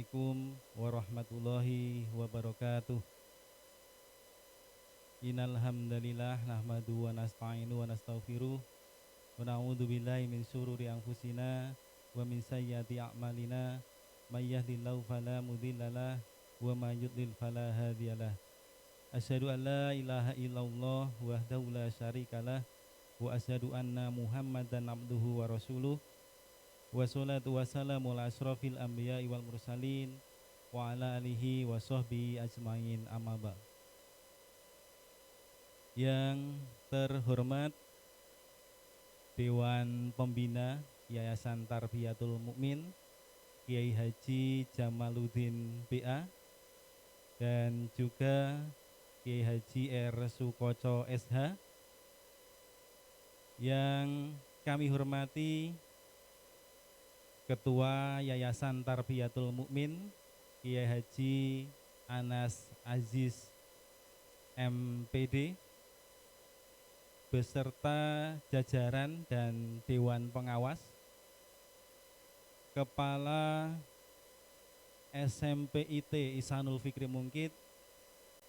Assalamualaikum warahmatullahi wabarakatuh. Innal hamdalillah nahmadu wa nasta'inu wa nastaghfiruh wa na'udzu billahi min syururi anfusina wa min sayyiati a'malina may yahdihillahu fala mudhillalah wa may yudlil fala hadiyalah. Asyhadu an la ilaha illallah wahdahu la syarikalah wa asyhadu anna Muhammadan abduhu wa rasuluh. Wassalatu wassalamu ala asrofil anbiya'i wal mursalin wa ala alihi wa sahbihi ajmain amma ba'd. Yang terhormat Dewan Pembina Yayasan Tarbiyatul Mukmin Kiai Haji Jamaluddin BA dan juga Kiai Haji R. Sukoco SH. Yang kami hormati Ketua Yayasan Tarbiyatul Mukmin Kiai Haji Anas Aziz MPD beserta jajaran dan Dewan Pengawas, Kepala SMPIT Ihsanul Fikri Mungkit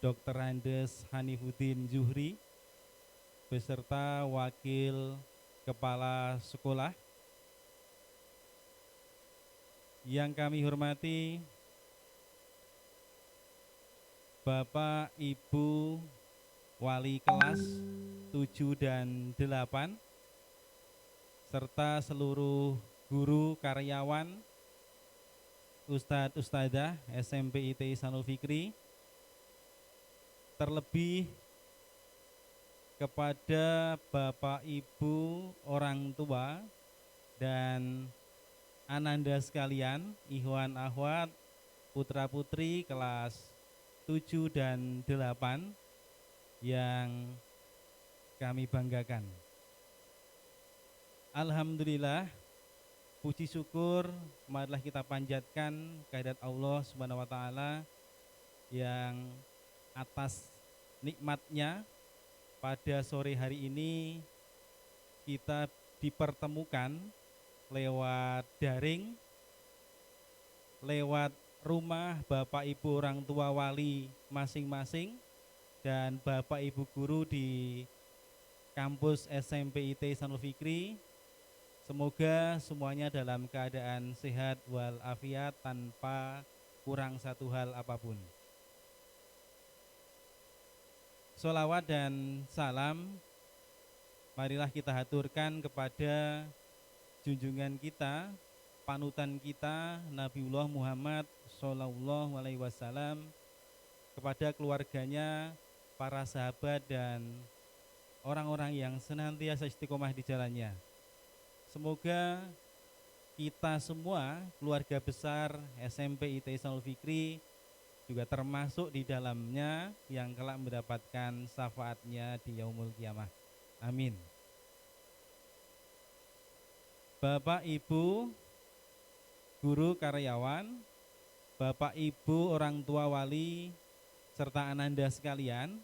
Dr. Andes Hanifuddin Zuhri beserta Wakil Kepala Sekolah. Yang kami hormati Bapak Ibu Wali kelas 7 dan 8 serta seluruh guru, karyawan, Ustadz Ustadzah SMPIT Ihsanul Fikri, terlebih kepada Bapak Ibu orang tua dan ananda sekalian, ikhwan akhwat, putra putri kelas 7 dan 8 yang kami banggakan. Alhamdulillah, puji syukur marilah kita panjatkan kehadirat Allah Subhanahu wa taala yang atas nikmatnya pada sore hari ini kita dipertemukan lewat daring, lewat rumah Bapak Ibu orang tua wali masing-masing dan Bapak Ibu guru di kampus SMPIT Ihsanul Fikri. Semoga semuanya dalam keadaan sehat walafiat tanpa kurang satu hal apapun. Sholawat dan salam marilah kita haturkan kepada junjungan kita, panutan kita, Nabiullah Muhammad Sallallahu Alaihi Wasallam, kepada keluarganya, para sahabat dan orang-orang yang senantiasa istiqomah di jalannya. Semoga kita semua, keluarga besar SMPIT Ihsanul Fikri, juga termasuk di dalamnya yang kelak mendapatkan syafaatnya di yaumul qiyamah. Amin. Bapak Ibu guru, karyawan, Bapak Ibu orang tua wali serta ananda sekalian,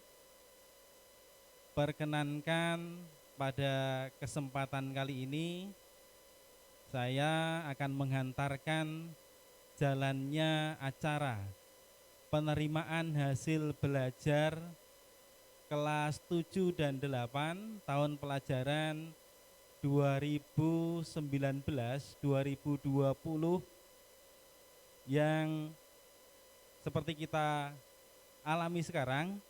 perkenankan pada kesempatan kali ini saya akan menghantarkan jalannya acara penerimaan hasil belajar kelas 7 dan 8 tahun pelajaran 2019-2020 yang seperti kita alami sekarang,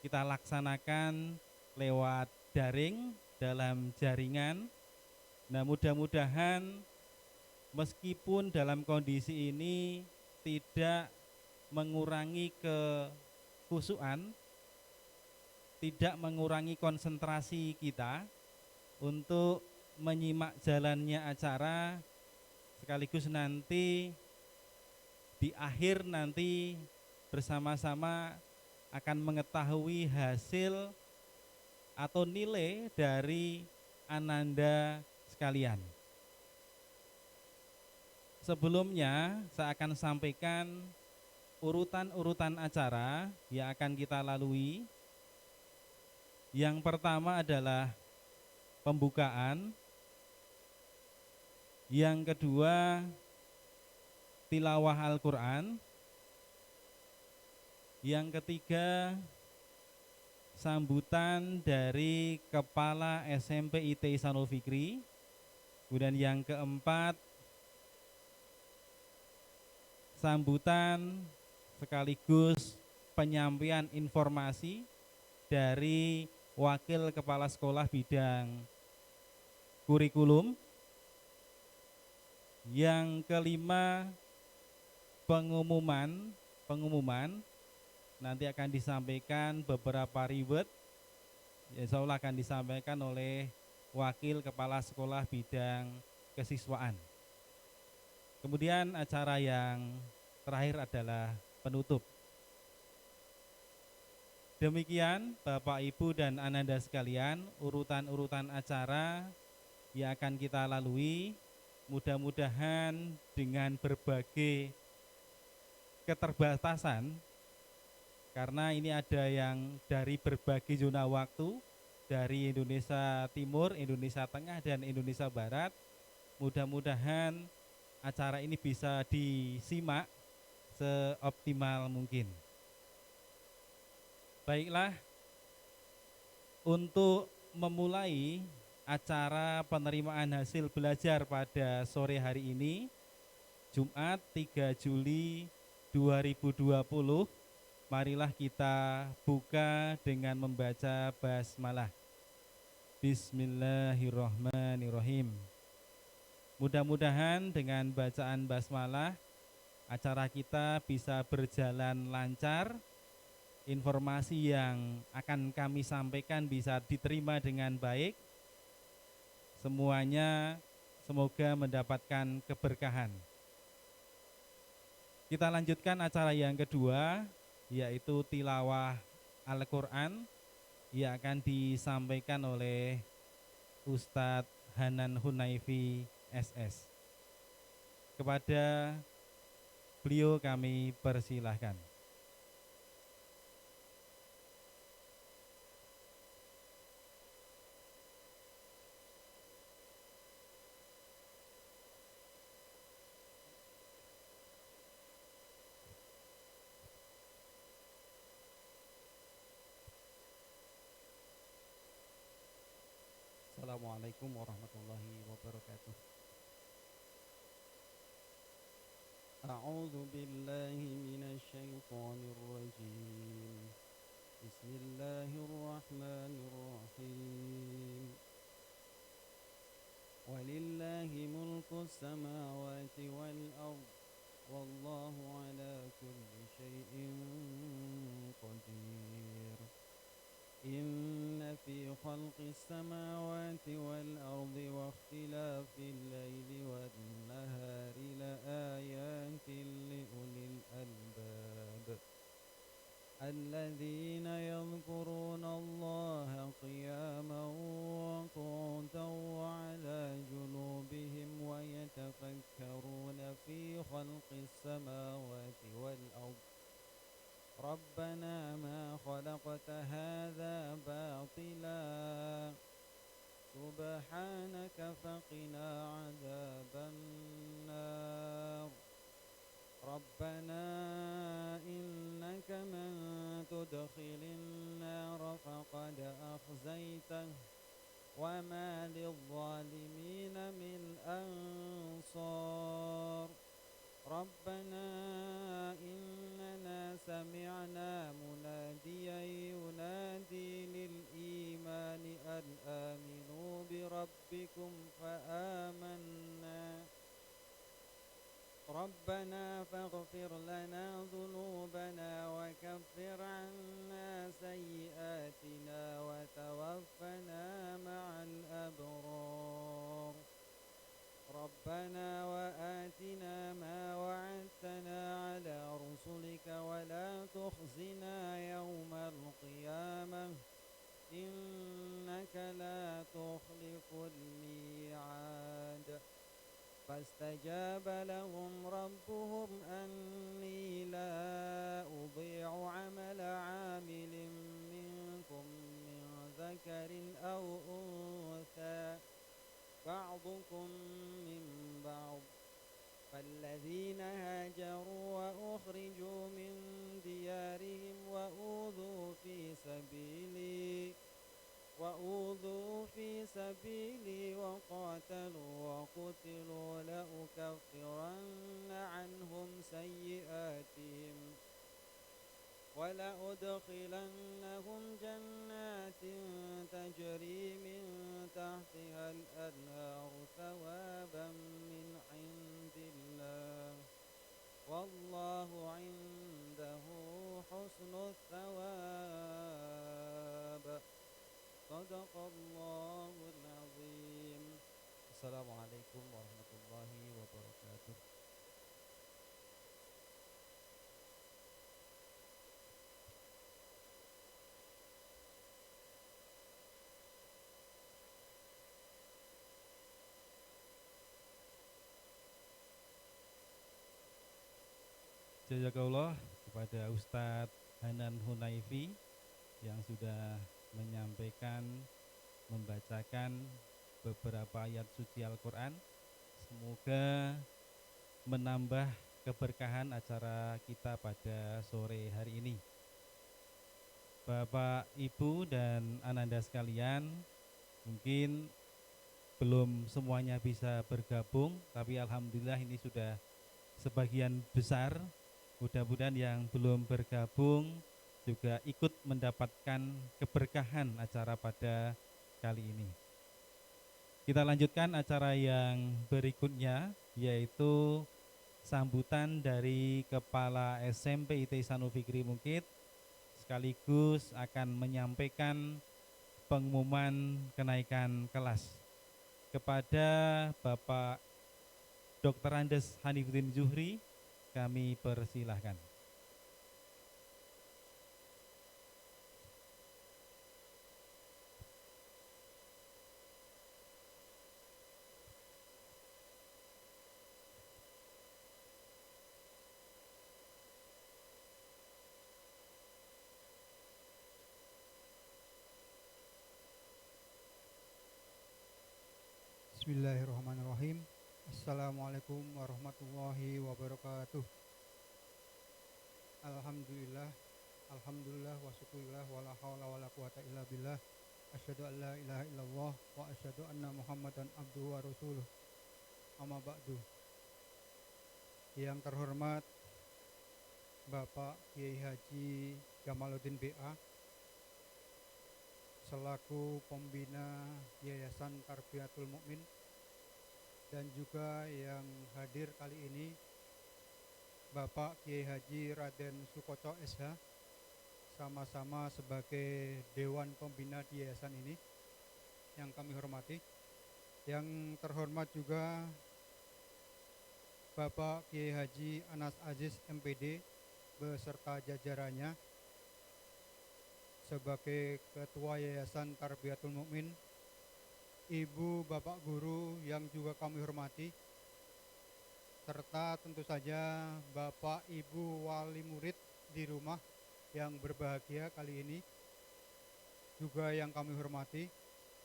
kita laksanakan lewat daring dalam jaringan. Nah, mudah-mudahan meskipun dalam kondisi ini tidak mengurangi kekhusyuan, tidak mengurangi konsentrasi kita untuk menyimak jalannya acara, sekaligus nanti di akhir nanti bersama-sama akan mengetahui hasil atau nilai dari ananda sekalian. Sebelumnya saya akan sampaikan urutan-urutan acara yang akan kita lalui. Yang pertama adalah pembukaan, yang kedua tilawah Al-Quran. Yang ketiga, sambutan dari Kepala SMP IT Ihsanul Fikri. Kemudian yang keempat, sambutan sekaligus penyampaian informasi dari Wakil Kepala Sekolah bidang kurikulum. Yang kelima, pengumuman nanti akan disampaikan beberapa reward, insya Allah akan disampaikan oleh Wakil Kepala Sekolah bidang kesiswaan. Kemudian acara yang terakhir adalah penutup. Demikian Bapak Ibu dan Ananda sekalian, urutan-urutan acara yang akan kita lalui. Mudah-mudahan dengan berbagai keterbatasan, karena ini ada yang dari berbagai zona waktu, dari Indonesia Timur, Indonesia Tengah, dan Indonesia Barat. Mudah-mudahan acara ini bisa disimak seoptimal mungkin. Baiklah, untuk memulai acara penerimaan hasil belajar pada sore hari ini, Jumat 3 Juli 2020, marilah kita buka dengan membaca basmalah. Bismillahirrahmanirrahim. Mudah-mudahan dengan bacaan basmalah acara kita bisa berjalan lancar, informasi yang akan kami sampaikan bisa diterima dengan baik. Semuanya semoga mendapatkan keberkahan. Kita lanjutkan acara yang kedua, yaitu tilawah Al-Quran yang akan disampaikan oleh Ustadz Hanan Hunaifi SS. Kepada beliau kami persilahkan. Assalamualaikum warahmatullahi wabarakatuh. A'udzu billahi minasyaitonir rajim. Bismillahirrahmanirrahim. Walillahi mulkus samawati wal ardh, wallahu ala kulli syai'in qadir. Inna fi khalqis samawati wal ardi wa ikhtilafil laili wan nahari la ayatin li ulil albab alladzina yadhkuruna Allaha qiyaman wa qu'udan wa 'ala junubihim wa yatafakkaruna fi khalqis samawati wal ardi Rabbana ma khalaqta hadza batila subhanaka faqina adzaban nar. Rabbana innaka man tudkhilin nar faqad akhzaitah wa ma lidh-dhalimin min ansar. Rabbana innana sami'na munadiyan yunadi lil imani an aminu bi rabbikum fa amanna. Rabbana faghfir lana dhunubana wa kaffir 'anna sayyi'atina wa tawaffana ma'al abrar. Rabbana wa atina ma wa'adtana ala rusulika wa la tukhzina yawmal qiyamah innaka la tukhliful mi'ad. Fastajaba lahum rabbuhum anni la udhi'u 'amala 'amilin minkum min dhakarin aw untha ba'dukum min ba'd الذين هاجروا وأخرجوا من ديارهم وأوذوا في سبيلي وقاتلوا وقتلوا لأكفرن عنهم سيئاتهم ولأدخلنهم جنات تجري من تحتها الأنهار ثوابا من عند الله والله عنده حسن الثواب. صدق الله العظيم. السلام عليكم ورحمة الله وبركاته. Jazakallah kepada Ustadz Hanan Hunaifi yang sudah menyampaikan, membacakan beberapa ayat suci Al-Quran. Semoga menambah keberkahan acara kita pada sore hari ini. Bapak, Ibu, dan Ananda sekalian, mungkin belum semuanya bisa bergabung, tapi Alhamdulillah ini sudah sebagian besar. Mudah-mudahan yang belum bergabung juga ikut mendapatkan keberkahan acara pada kali ini. Kita lanjutkan acara yang berikutnya, yaitu sambutan dari Kepala SMP IT Ihsanul Fikri Mukid, sekaligus akan menyampaikan pengumuman kenaikan kelas. Kepada Bapak Dr. Andes Hanifuddin Zuhri, kami persilahkan. Bismillahirrahmanirrahim. Assalamualaikum warahmatullahi wabarakatuh. Alhamdulillah wa syukurillah wa la haula wa la quwata illa billah. Asyhadu an la ilaha illallah wa asyhadu anna Muhammadan abduhu wa rasuluh. Amma ba'du. Yang terhormat Bapak Kiai Haji Jamaluddin BA selaku pembina Yayasan Tarbiyatul Mukmin, dan juga yang hadir kali ini Bapak Kiai Haji Raden Sukoco SH, sama-sama sebagai Dewan Pembina di Yayasan ini yang kami hormati. Yang terhormat juga Bapak Kiai Haji Anas Aziz MPD beserta jajarannya sebagai Ketua Yayasan Tarbiyatul Mukmin, Ibu Bapak Guru yang juga kami hormati, serta tentu saja Bapak Ibu Wali Murid di rumah yang berbahagia kali ini juga yang kami hormati,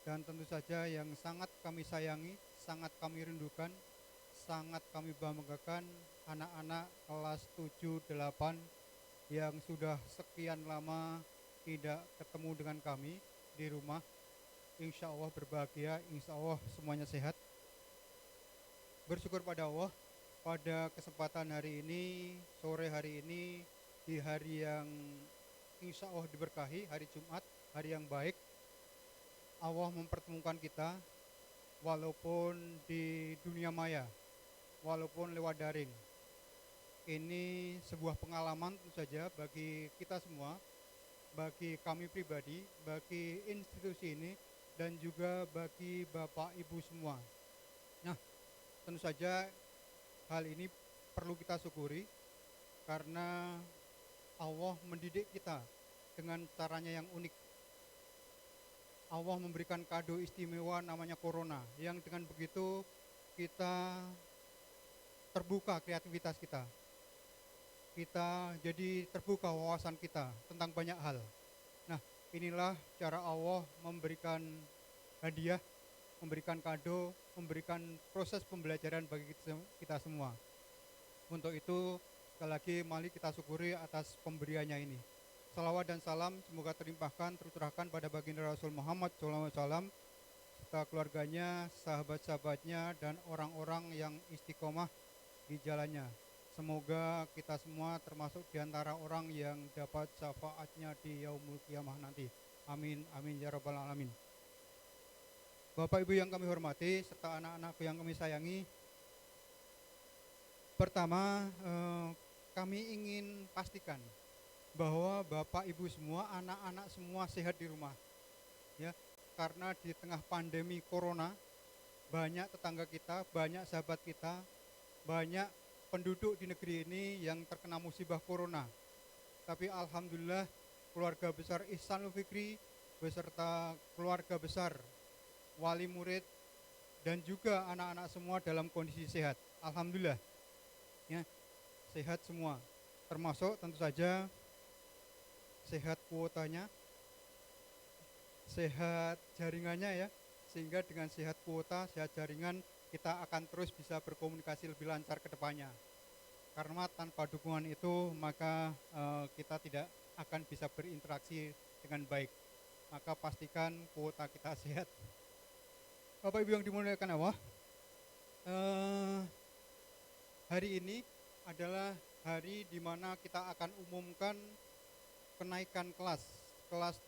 dan tentu saja yang sangat kami sayangi, sangat kami rindukan, sangat kami banggakan anak-anak kelas 7-8 yang sudah sekian lama tidak ketemu dengan kami di rumah. Insya Allah berbahagia, insya Allah semuanya sehat. Bersyukur pada Allah pada kesempatan hari ini, sore hari ini, di hari yang insya Allah diberkahi, hari Jumat, hari yang baik, Allah mempertemukan kita walaupun di dunia maya, walaupun lewat daring. Ini sebuah pengalaman tentu saja bagi kita semua, bagi kami pribadi, bagi institusi ini, dan juga bagi Bapak Ibu semua. Nah, tentu saja hal ini perlu kita syukuri karena Allah mendidik kita dengan caranya yang unik. Allah memberikan kado istimewa namanya Corona, yang dengan begitu kita terbuka kreativitas kita. Kita jadi terbuka wawasan kita tentang banyak hal. Nah, inilah cara Allah memberikan hadiah, memberikan kado, memberikan proses pembelajaran bagi kita semua. Untuk itu sekali lagi mari kita syukuri atas pemberiannya ini. Salawat dan salam semoga terlimpahkan tercurahkan pada baginda Rasul Muhammad SAW serta keluarganya, sahabat-sahabatnya, dan orang-orang yang istiqomah di jalannya. Semoga kita semua termasuk di antara orang yang dapat syafaatnya di yaumul kiamah nanti. Amin, amin, ya rabbal alamin. Bapak Ibu yang kami hormati, serta anak-anakku yang kami sayangi, pertama kami ingin pastikan bahwa Bapak Ibu semua, anak-anak semua sehat di rumah. Ya, karena di tengah pandemi corona, banyak tetangga kita, banyak sahabat kita, banyak penduduk di negeri ini yang terkena musibah corona. Tapi alhamdulillah keluarga besar Ihsanul Fikri beserta keluarga besar wali murid dan juga anak-anak semua dalam kondisi sehat. Alhamdulillah. Ya, sehat semua. Termasuk tentu saja sehat kuotanya, sehat jaringannya ya, sehingga dengan sehat kuota, sehat jaringan kita akan terus bisa berkomunikasi lebih lancar ke depannya. Karena tanpa dukungan itu maka kita tidak akan bisa berinteraksi dengan baik. Maka pastikan kuota kita sehat. Bapak Ibu yang dimuliakan Allah, hari ini adalah hari di mana kita akan umumkan kenaikan kelas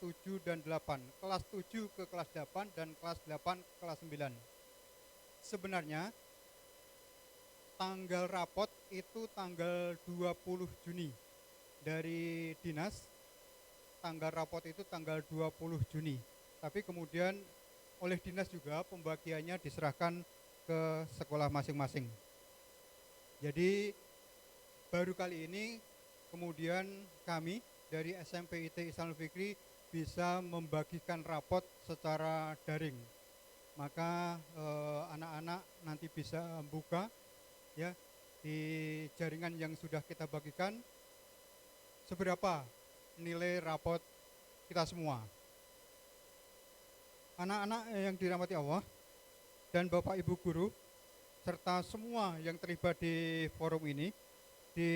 7 dan 8, kelas 7 ke kelas 8 dan kelas 8 ke kelas 9. Sebenarnya tanggal rapot itu tanggal 20 Juni dari dinas, tanggal rapot itu tanggal 20 Juni. Tapi kemudian oleh dinas juga pembagiannya diserahkan ke sekolah masing-masing. Jadi baru kali ini kemudian kami dari SMP IT Ihsanul Fikri bisa membagikan rapot secara daring. Maka anak-anak nanti bisa buka ya di jaringan yang sudah kita bagikan seberapa nilai rapot kita semua. Anak-anak yang dirahmati Allah dan Bapak Ibu guru serta semua yang terlibat di forum ini, di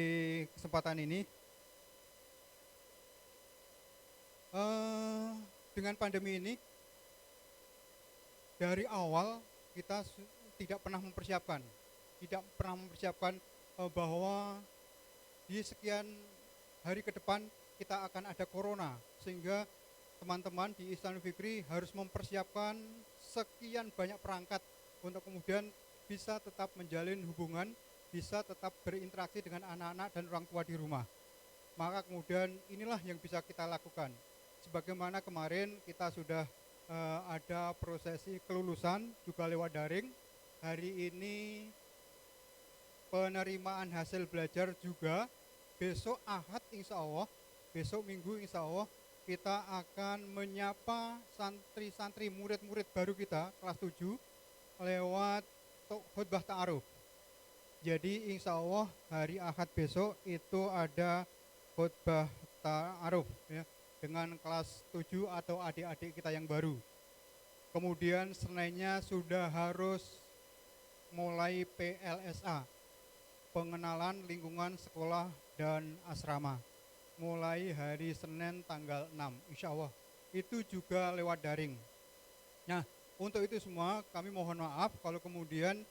kesempatan ini, dengan pandemi ini dari awal kita tidak pernah mempersiapkan bahwa di sekian hari ke depan kita akan ada corona, sehingga teman-teman di Ihsanul Fikri harus mempersiapkan sekian banyak perangkat untuk kemudian bisa tetap menjalin hubungan, bisa tetap berinteraksi dengan anak-anak dan orang tua di rumah. Maka kemudian inilah yang bisa kita lakukan. Sebagaimana kemarin kita sudah ada prosesi kelulusan juga lewat daring, hari ini penerimaan hasil belajar juga, besok Ahad insya Allah, besok Minggu insya Allah kita akan menyapa santri-santri murid-murid baru kita kelas 7 lewat khutbah ta'aruf. Jadi insya Allah hari Ahad besok itu ada khutbah ta'aruf ya, dengan kelas 7 atau adik-adik kita yang baru. Kemudian Seninnya sudah harus mulai PLSA, pengenalan lingkungan sekolah dan asrama, mulai hari Senin tanggal 6 insya Allah. Itu juga lewat daring. Nah, untuk itu semua kami mohon maaf kalau kemudian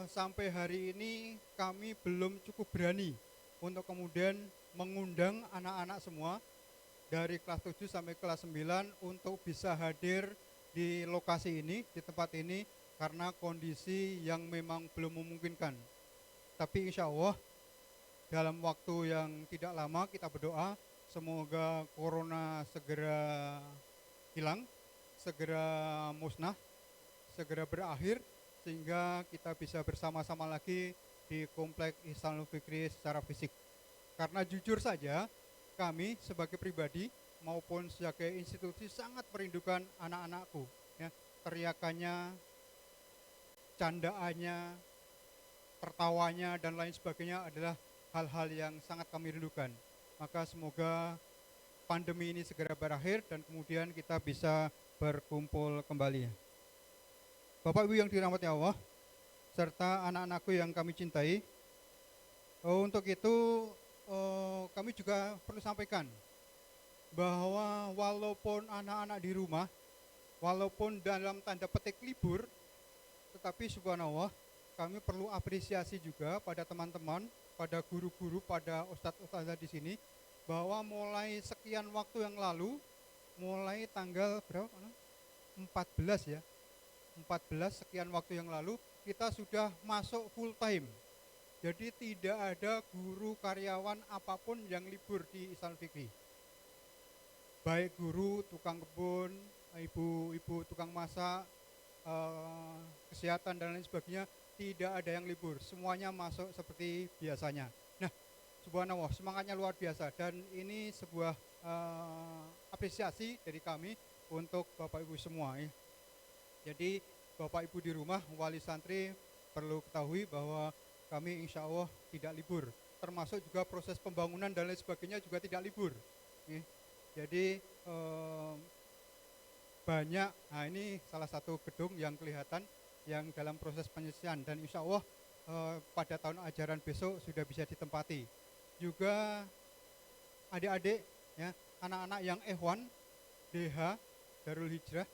sampai hari ini kami belum cukup berani untuk kemudian mengundang anak-anak semua dari kelas 7 sampai kelas 9 untuk bisa hadir di lokasi ini, di tempat ini, karena kondisi yang memang belum memungkinkan. Tapi insya Allah dalam waktu yang tidak lama kita berdoa semoga corona segera hilang, segera musnah, segera berakhir, sehingga kita bisa bersama-sama lagi di Komplek Ihsanul Fikri secara fisik. Karena jujur saja kami sebagai pribadi maupun sebagai institusi sangat merindukan anak-anakku ya, teriakannya, candaannya, tertawanya dan lain sebagainya adalah hal-hal yang sangat kami rindukan. Maka semoga pandemi ini segera berakhir dan kemudian kita bisa berkumpul kembali. Bapak Ibu yang dirahmati Allah serta anak-anakku yang kami cintai, Untuk itu kami juga perlu sampaikan bahwa walaupun anak-anak di rumah, walaupun dalam tanda petik libur, tetapi subhanallah kami perlu apresiasi juga pada teman-teman, pada guru-guru, pada ustadz-ustadzah di sini, bahwa mulai sekian waktu yang lalu, mulai tanggal berapa? 14 ya, 14 sekian waktu yang lalu kita sudah masuk full time. Jadi tidak ada guru karyawan apapun yang libur di Ihsanul Fikri. Baik guru, tukang kebun, ibu-ibu tukang masak, kesehatan dan lain sebagainya, tidak ada yang libur. Semuanya masuk seperti biasanya. Nah, subhanallah, semangatnya luar biasa dan ini sebuah apresiasi dari kami untuk Bapak Ibu semua ya. Jadi Bapak Ibu di rumah, wali santri perlu ketahui bahwa kami insya Allah tidak libur. Termasuk juga proses pembangunan dan lain sebagainya juga tidak libur. Ya. Jadi banyak, nah ini salah satu gedung yang kelihatan yang dalam proses penyelesaian dan insya Allah pada tahun ajaran besok sudah bisa ditempati. Juga adik-adik, ya, anak-anak yang Ikhwan, DH, Darul Hijrah,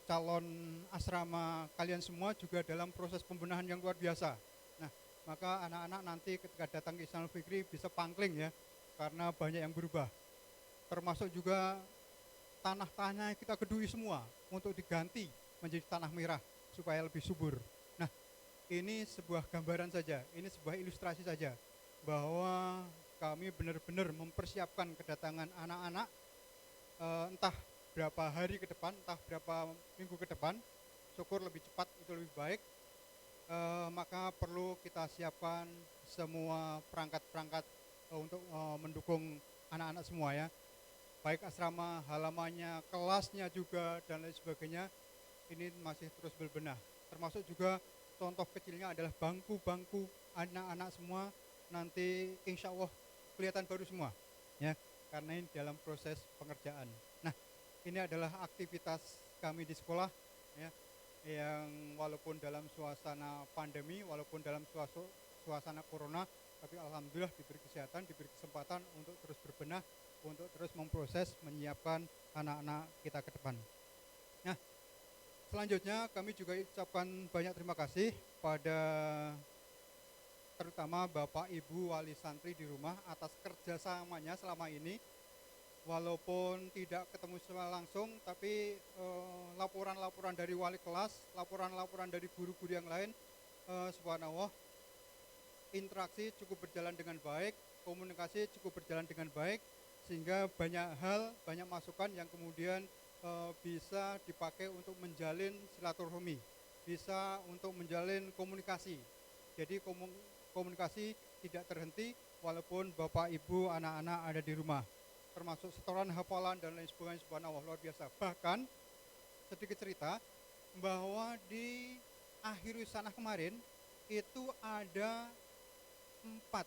calon asrama kalian semua juga dalam proses pembenahan yang luar biasa. Nah, maka anak-anak nanti ketika datang ke Ihsanul Fikri bisa pangkling ya, karena banyak yang berubah. Termasuk juga tanah-tanah kita kedui semua untuk diganti menjadi tanah merah supaya lebih subur. Nah, ini sebuah gambaran saja, ini sebuah ilustrasi saja bahwa kami benar-benar mempersiapkan kedatangan anak-anak entah berapa hari ke depan, entah berapa minggu ke depan, syukur lebih cepat itu lebih baik, maka perlu kita siapkan semua perangkat-perangkat untuk mendukung anak-anak semua ya, baik asrama, halamannya, kelasnya juga dan lain sebagainya, ini masih terus berbenah. Termasuk juga contoh kecilnya adalah bangku-bangku anak-anak semua nanti insya Allah kelihatan baru semua ya, karena ini dalam proses pengerjaan. Nah, ini adalah aktivitas kami di sekolah ya, yang walaupun dalam suasana pandemi, walaupun dalam suasana corona, tapi alhamdulillah diberi kesehatan, diberi kesempatan untuk terus berbenah, untuk terus memproses, menyiapkan anak-anak kita ke depan. Nah, selanjutnya kami juga ucapkan banyak terima kasih pada terutama Bapak Ibu wali santri di rumah atas kerjasamanya selama ini. Walaupun tidak ketemu secara langsung, tapi laporan-laporan dari wali kelas, laporan-laporan dari guru-guru yang lain, subhanallah, interaksi cukup berjalan dengan baik, komunikasi cukup berjalan dengan baik, sehingga banyak hal, banyak masukan yang kemudian bisa dipakai untuk menjalin silaturahmi, bisa untuk menjalin komunikasi. Jadi komunikasi tidak terhenti walaupun Bapak Ibu anak-anak ada di rumah, termasuk setoran hafalan dan lain sebagainya, subhanallah luar biasa. Bahkan sedikit cerita bahwa di akhir sana kemarin itu ada 4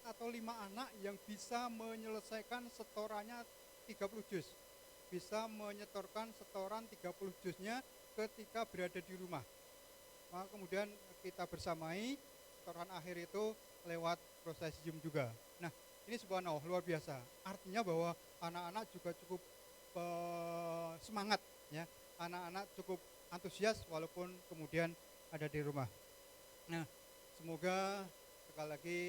atau 5 anak yang bisa menyelesaikan setorannya 30 juz, bisa menyetorkan setoran 30 juznya ketika berada di rumah. Maka kemudian kita bersamai setoran akhir itu lewat proses Zoom juga. Nah, ini subhanallah luar biasa. Artinya bahwa anak-anak juga cukup semangat ya. Anak-anak cukup antusias walaupun kemudian ada di rumah. Nah, semoga sekali lagi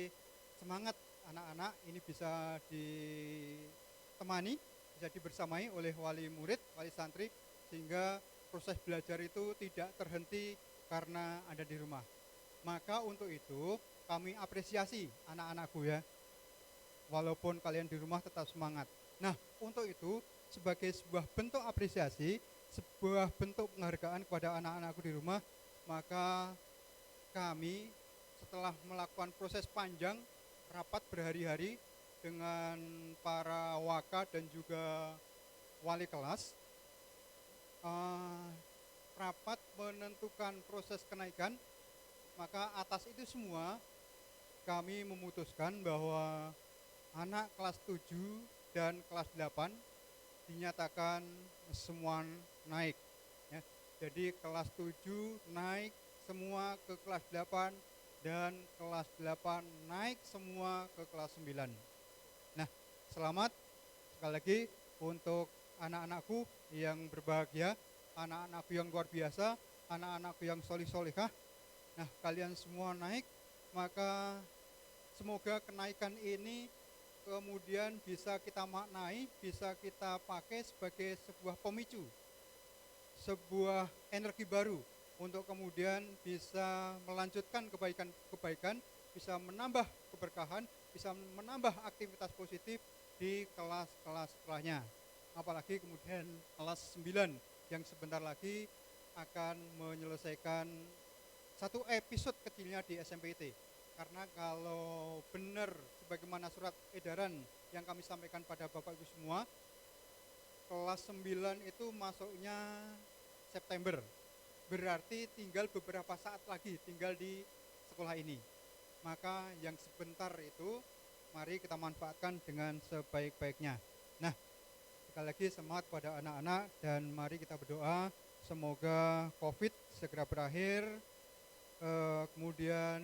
semangat anak-anak ini bisa ditemani, bisa dibersamai oleh wali murid, wali santri, sehingga proses belajar itu tidak terhenti karena ada di rumah. Maka untuk itu kami apresiasi anak-anakku ya, walaupun kalian di rumah tetap semangat. Nah, untuk itu sebagai sebuah bentuk apresiasi, sebuah bentuk penghargaan kepada anak-anakku di rumah, maka kami setelah melakukan proses panjang, rapat berhari-hari dengan para waka dan juga wali kelas, rapat menentukan proses kenaikan, maka atas itu semua kami memutuskan bahwa anak kelas 7 dan kelas 8 dinyatakan semua naik ya. Jadi kelas 7 naik semua ke kelas 8 dan kelas 8 naik semua ke kelas 9. Nah, selamat sekali lagi untuk anak-anakku yang berbahagia, anak-anakku yang luar biasa, anak-anakku yang solih-solihah. Nah, kalian semua naik, maka semoga kenaikan ini kemudian bisa kita maknai, bisa kita pakai sebagai sebuah pemicu, sebuah energi baru untuk kemudian bisa melanjutkan kebaikan-kebaikan, bisa menambah keberkahan, bisa menambah aktivitas positif di kelas-kelas setelahnya. Apalagi kemudian kelas 9 yang sebentar lagi akan menyelesaikan satu episode kecilnya di SMPT. Karena kalau benar sebagaimana surat edaran yang kami sampaikan pada Bapak Ibu semua, kelas 9 itu masuknya September. Berarti tinggal beberapa saat lagi tinggal di sekolah ini. Maka yang sebentar itu mari kita manfaatkan dengan sebaik-baiknya. Nah, sekali lagi semangat pada anak-anak dan mari kita berdoa semoga COVID segera berakhir. Kemudian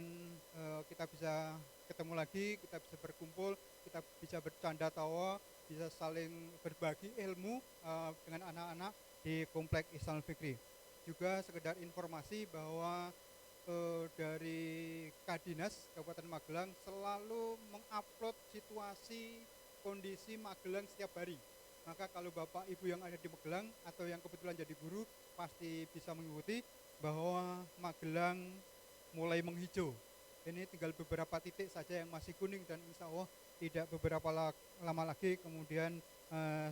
kita bisa ketemu lagi, kita bisa berkumpul, kita bisa bercanda tawa, bisa saling berbagi ilmu dengan anak-anak di Komplek Ihsanul Fikri. Juga sekedar informasi bahwa dari Kadinas Kabupaten Magelang selalu mengupload situasi kondisi Magelang setiap hari. Maka kalau Bapak Ibu yang ada di Magelang atau yang kebetulan jadi guru pasti bisa mengikuti bahwa Magelang mulai menghijau. Ini tinggal beberapa titik saja yang masih kuning dan insya Allah tidak beberapa lama lagi kemudian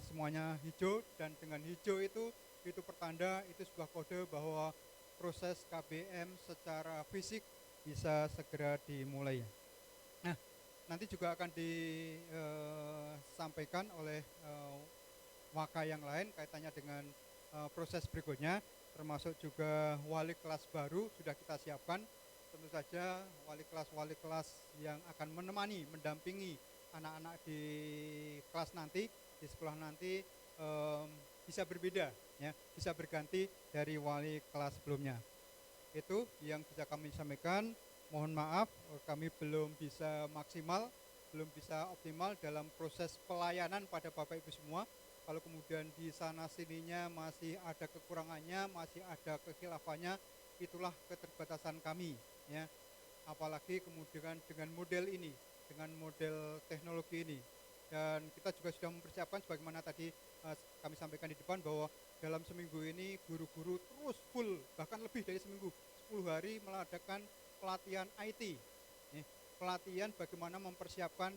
semuanya hijau, dan dengan hijau itu pertanda, itu sebuah kode bahwa proses KBM secara fisik bisa segera dimulai. Nah, nanti juga akan disampaikan oleh waka yang lain kaitannya dengan proses berikutnya, termasuk juga wali kelas baru sudah kita siapkan. Tentu saja wali kelas yang akan menemani, mendampingi anak-anak di kelas nanti, di sekolah nanti bisa berbeda, ya, bisa berganti dari wali kelas sebelumnya. Itu yang bisa kami sampaikan. Mohon maaf kami belum bisa maksimal, belum bisa optimal dalam proses pelayanan pada Bapak Ibu semua. Kalau kemudian di sana sininya masih ada kekurangannya, masih ada kekhilafahnya, itulah keterbatasan kami, ya. Apalagi kemudian dengan model ini, dengan model teknologi ini. Dan kita juga sudah mempersiapkan sebagaimana tadi kami sampaikan di depan bahwa dalam seminggu ini guru-guru terus full, bahkan lebih dari seminggu, 10 hari mengadakan pelatihan IT, ya. Pelatihan bagaimana mempersiapkan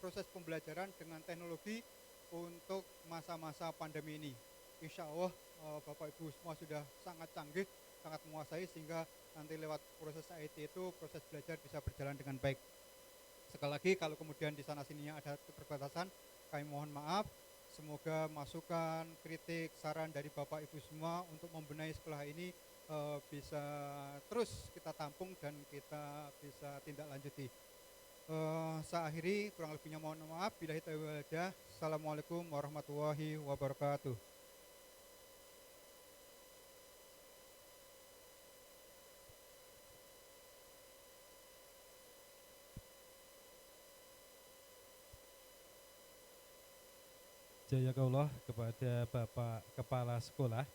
proses pembelajaran dengan teknologi untuk masa-masa pandemi ini. Insya Allah Bapak Ibu semua sudah sangat canggih, sangat menguasai, sehingga nanti lewat proses IT itu proses belajar bisa berjalan dengan baik. Sekali lagi kalau kemudian di sana sininya ada keterbatasan, kami mohon maaf. Semoga masukan, kritik, saran dari Bapak Ibu semua untuk membenahi sekolah ini bisa terus kita tampung dan kita bisa tindak lanjuti. Saya akhiri, kurang lebihnya mohon maaf. Billahi taufiq wal hidayah. Assalamualaikum warahmatullahi wabarakatuh. Jazakallah kepada Bapak Kepala Sekolah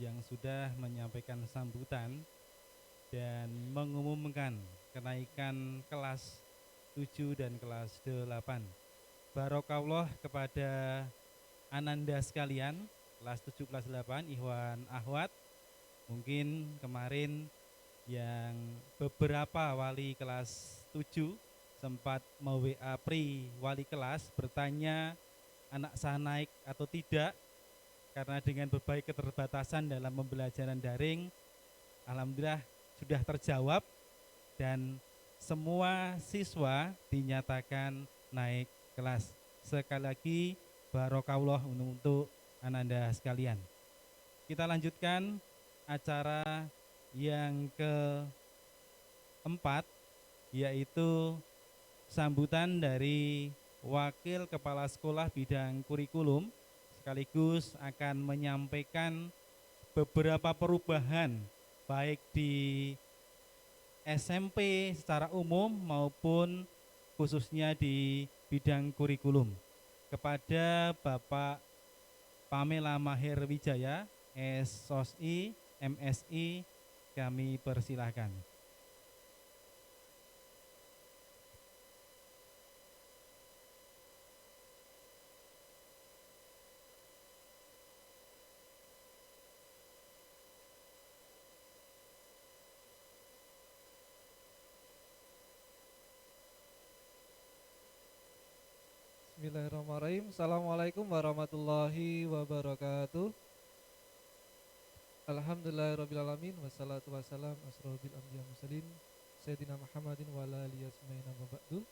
yang sudah menyampaikan sambutan dan mengumumkan kenaikan kelas 7 dan kelas 8. Barokallah kepada ananda sekalian, kelas 7, kelas 8, Ikhwan Ahwat. Mungkin kemarin yang beberapa wali kelas 7 sempat WA Pri wali kelas bertanya anak saya naik atau tidak, karena dengan berbagai keterbatasan dalam pembelajaran daring, alhamdulillah sudah terjawab dan semua siswa dinyatakan naik kelas. Sekali lagi barokallah untuk ananda sekalian. Kita lanjutkan acara yang keempat, yaitu sambutan dari Wakil Kepala Sekolah Bidang Kurikulum, sekaligus akan menyampaikan beberapa perubahan baik di SMP secara umum maupun khususnya di bidang kurikulum. Kepada Bapak Pamela Mahir Wijaya, SOSI, MSI, kami persilahkan. Bismillahirrahmanirrahim. Assalamualaikum warahmatullahi wabarakatuh. Alhamdulillahirrabbilalamin. Wassalatu wassalam asrofil anbiya mursalin Sayyidina Muhammadin wa ala alihi asma'in amma ba'du.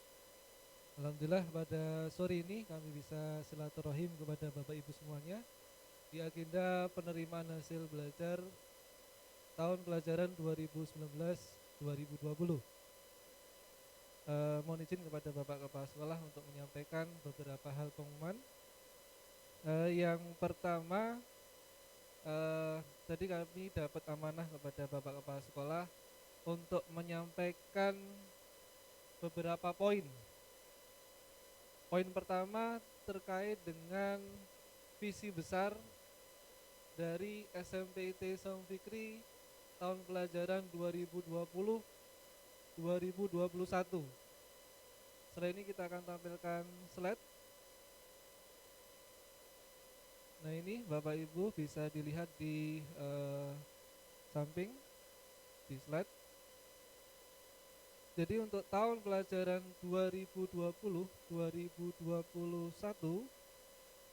Alhamdulillah pada sore ini kami bisa silaturahim kepada Bapak Ibu semuanya di agenda penerimaan hasil belajar tahun pelajaran 2019-2020. Mohon izin kepada Bapak Kepala Sekolah untuk menyampaikan beberapa hal pengumuman. Yang pertama, tadi kami dapat amanah kepada Bapak Kepala Sekolah untuk menyampaikan beberapa poin. Poin pertama terkait dengan visi besar dari SMPIT Islam Fikri tahun pelajaran 2020-2021. Setelah ini kita akan tampilkan slide. Nah, ini Bapak Ibu bisa dilihat di samping di slide. Jadi untuk tahun pelajaran 2020-2021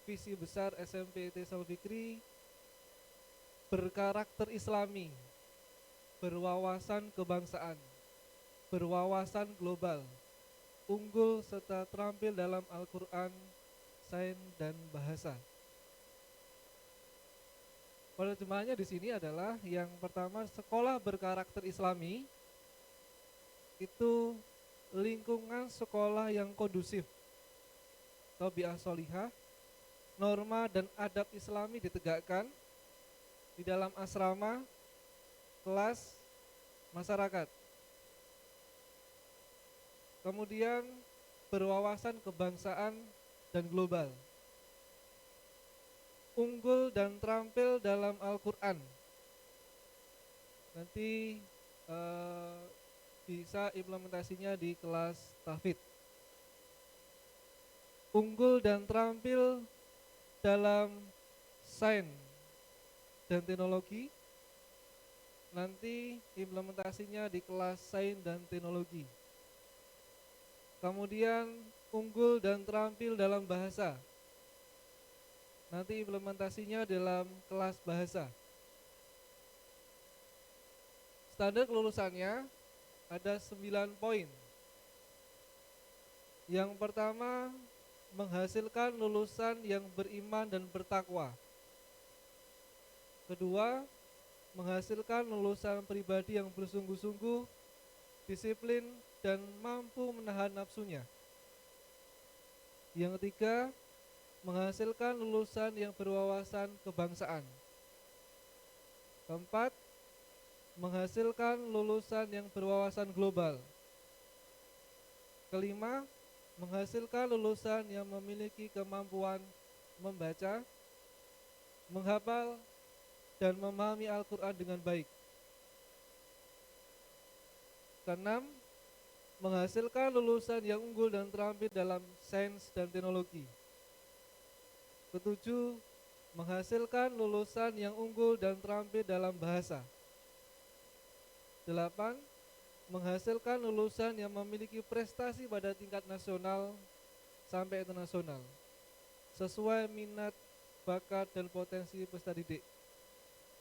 visi besar SMPIT Islam Fikri berkarakter Islami, berwawasan kebangsaan, berwawasan global, unggul serta terampil dalam Al-Quran, sains dan bahasa. Pada jemaahnya di sini adalah yang pertama, sekolah berkarakter Islami itu lingkungan sekolah yang kondusif, tabiah solihah, norma dan adab Islami ditegakkan di dalam asrama, kelas, masyarakat. Kemudian berwawasan kebangsaan dan global, unggul dan terampil dalam Al-Quran. Nanti bisa implementasinya di kelas tahfidz. Unggul dan terampil dalam sains dan teknologi. Nanti implementasinya di kelas sains dan teknologi. Kemudian unggul dan terampil dalam bahasa. Nanti implementasinya dalam kelas bahasa. Standar kelulusannya ada 9 poin. Yang pertama, menghasilkan lulusan yang beriman dan bertakwa. Kedua, menghasilkan lulusan pribadi yang bersungguh-sungguh, disiplin, dan mampu menahan nafsunya. Yang ketiga, menghasilkan lulusan yang berwawasan kebangsaan. Keempat, menghasilkan lulusan yang berwawasan global. Kelima, menghasilkan lulusan yang memiliki kemampuan membaca, menghafal, dan memahami Al-Quran dengan baik. Keenam, menghasilkan lulusan yang unggul dan terampil dalam sains dan teknologi. Ketujuh, menghasilkan lulusan yang unggul dan terampil dalam bahasa. 8, menghasilkan lulusan yang memiliki prestasi pada tingkat nasional sampai internasional, sesuai minat, bakat, dan potensi peserta didik.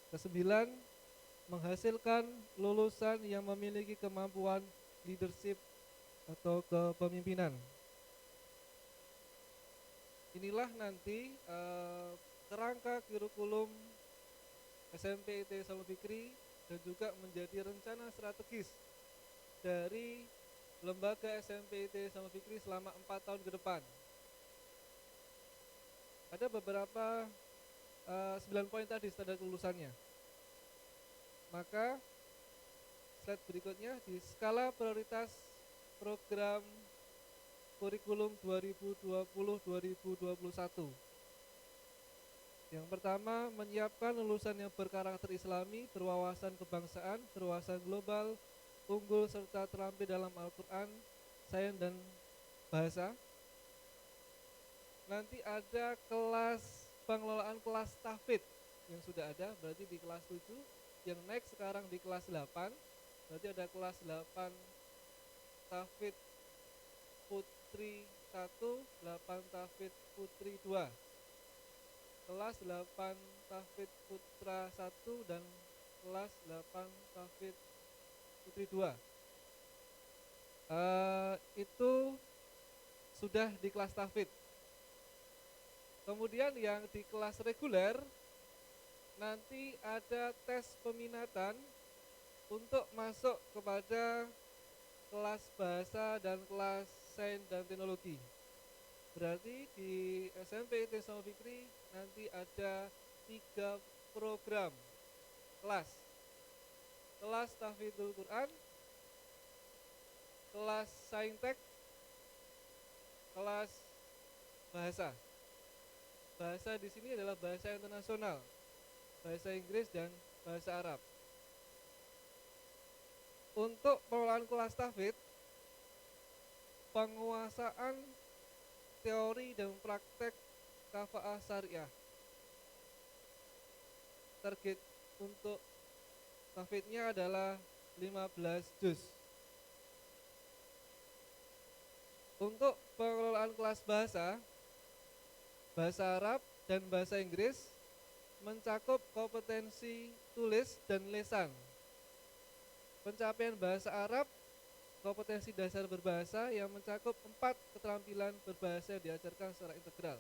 9, menghasilkan lulusan yang memiliki kemampuan leadership atau kepemimpinan. Inilah nanti kerangka kurikulum SMPIT Islam Fikri dan juga menjadi rencana strategis dari lembaga SMPIT Islam Fikri selama 4 tahun ke depan. Ada beberapa 9 poin tadi standar kelulusannya. Maka slide berikutnya di skala prioritas program kurikulum 2020-2021. Yang pertama, menyiapkan lulusan yang berkarakter islami, berwawasan kebangsaan, berwawasan global, unggul serta terampil dalam Al-Quran, sains dan bahasa. Nanti ada kelas pengelolaan kelas tahfidz yang sudah ada, berarti di kelas 7. Yang next sekarang di kelas 8, berarti ada kelas 8 tahfidz putri 1, 8 tahfidz putri 2. Kelas 8 tahfidz putra 1 dan kelas 8 tahfidz putri 2. Itu sudah di kelas tahfidz. Kemudian yang di kelas reguler nanti ada tes peminatan untuk masuk kepada kelas bahasa dan kelas sains dan teknologi. Berarti di SMP Tisno Fikri nanti ada 3 program kelas. Kelas Tahfidzul Quran, kelas Saintek, kelas bahasa. Bahasa di sini adalah bahasa internasional, bahasa Inggris dan bahasa Arab. Untuk pengelolaan kelas tahfidz, penguasaan teori dan praktek kafaah syariah. Target untuk tahfidznya adalah 15 juz. Untuk pengelolaan kelas bahasa, bahasa Arab dan bahasa Inggris mencakup kompetensi tulis dan lisan. Pencapaian bahasa Arab, kompetensi dasar berbahasa yang mencakup 4 keterampilan berbahasa yang diajarkan secara integral.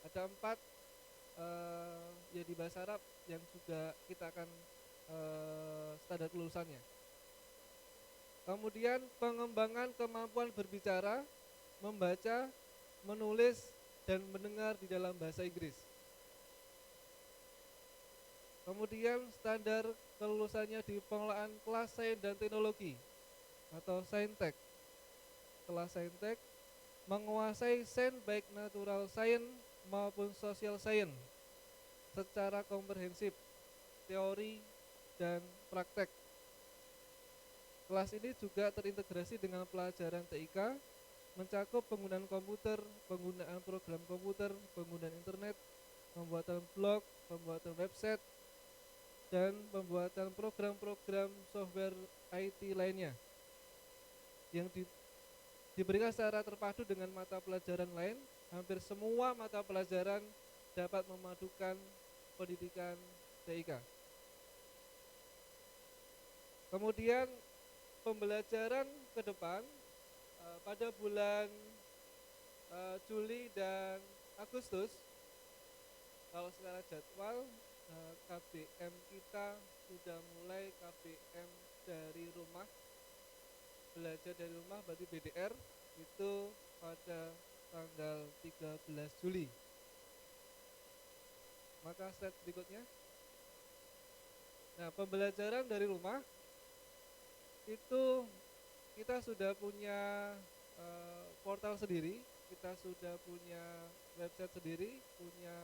Ada 4 ya di bahasa Arab yang juga kita akan standar kelulusannya. Kemudian pengembangan kemampuan berbicara, membaca, menulis, dan mendengar di dalam bahasa Inggris. Kemudian standar kelulusannya di pengelolaan kelas sains dan teknologi atau Saintek. Kelas Saintek menguasai sains baik natural science maupun social science secara komprehensif, teori dan praktek. Kelas ini juga terintegrasi dengan pelajaran TIK, mencakup penggunaan komputer, penggunaan program komputer, penggunaan internet, pembuatan blog, pembuatan website, dan pembuatan program-program software IT lainnya yang diberikan secara terpadu dengan mata pelajaran lain. Hampir semua mata pelajaran dapat memadukan pendidikan TIK. Kemudian pembelajaran ke depan pada bulan Juli dan Agustus, kalau secara jadwal KBM kita sudah mulai KBM dari rumah, belajar dari rumah, berarti BDR itu pada tanggal 13 Juli. Maka slide berikutnya. Nah, pembelajaran dari rumah itu kita sudah punya portal sendiri, kita sudah punya website sendiri, punya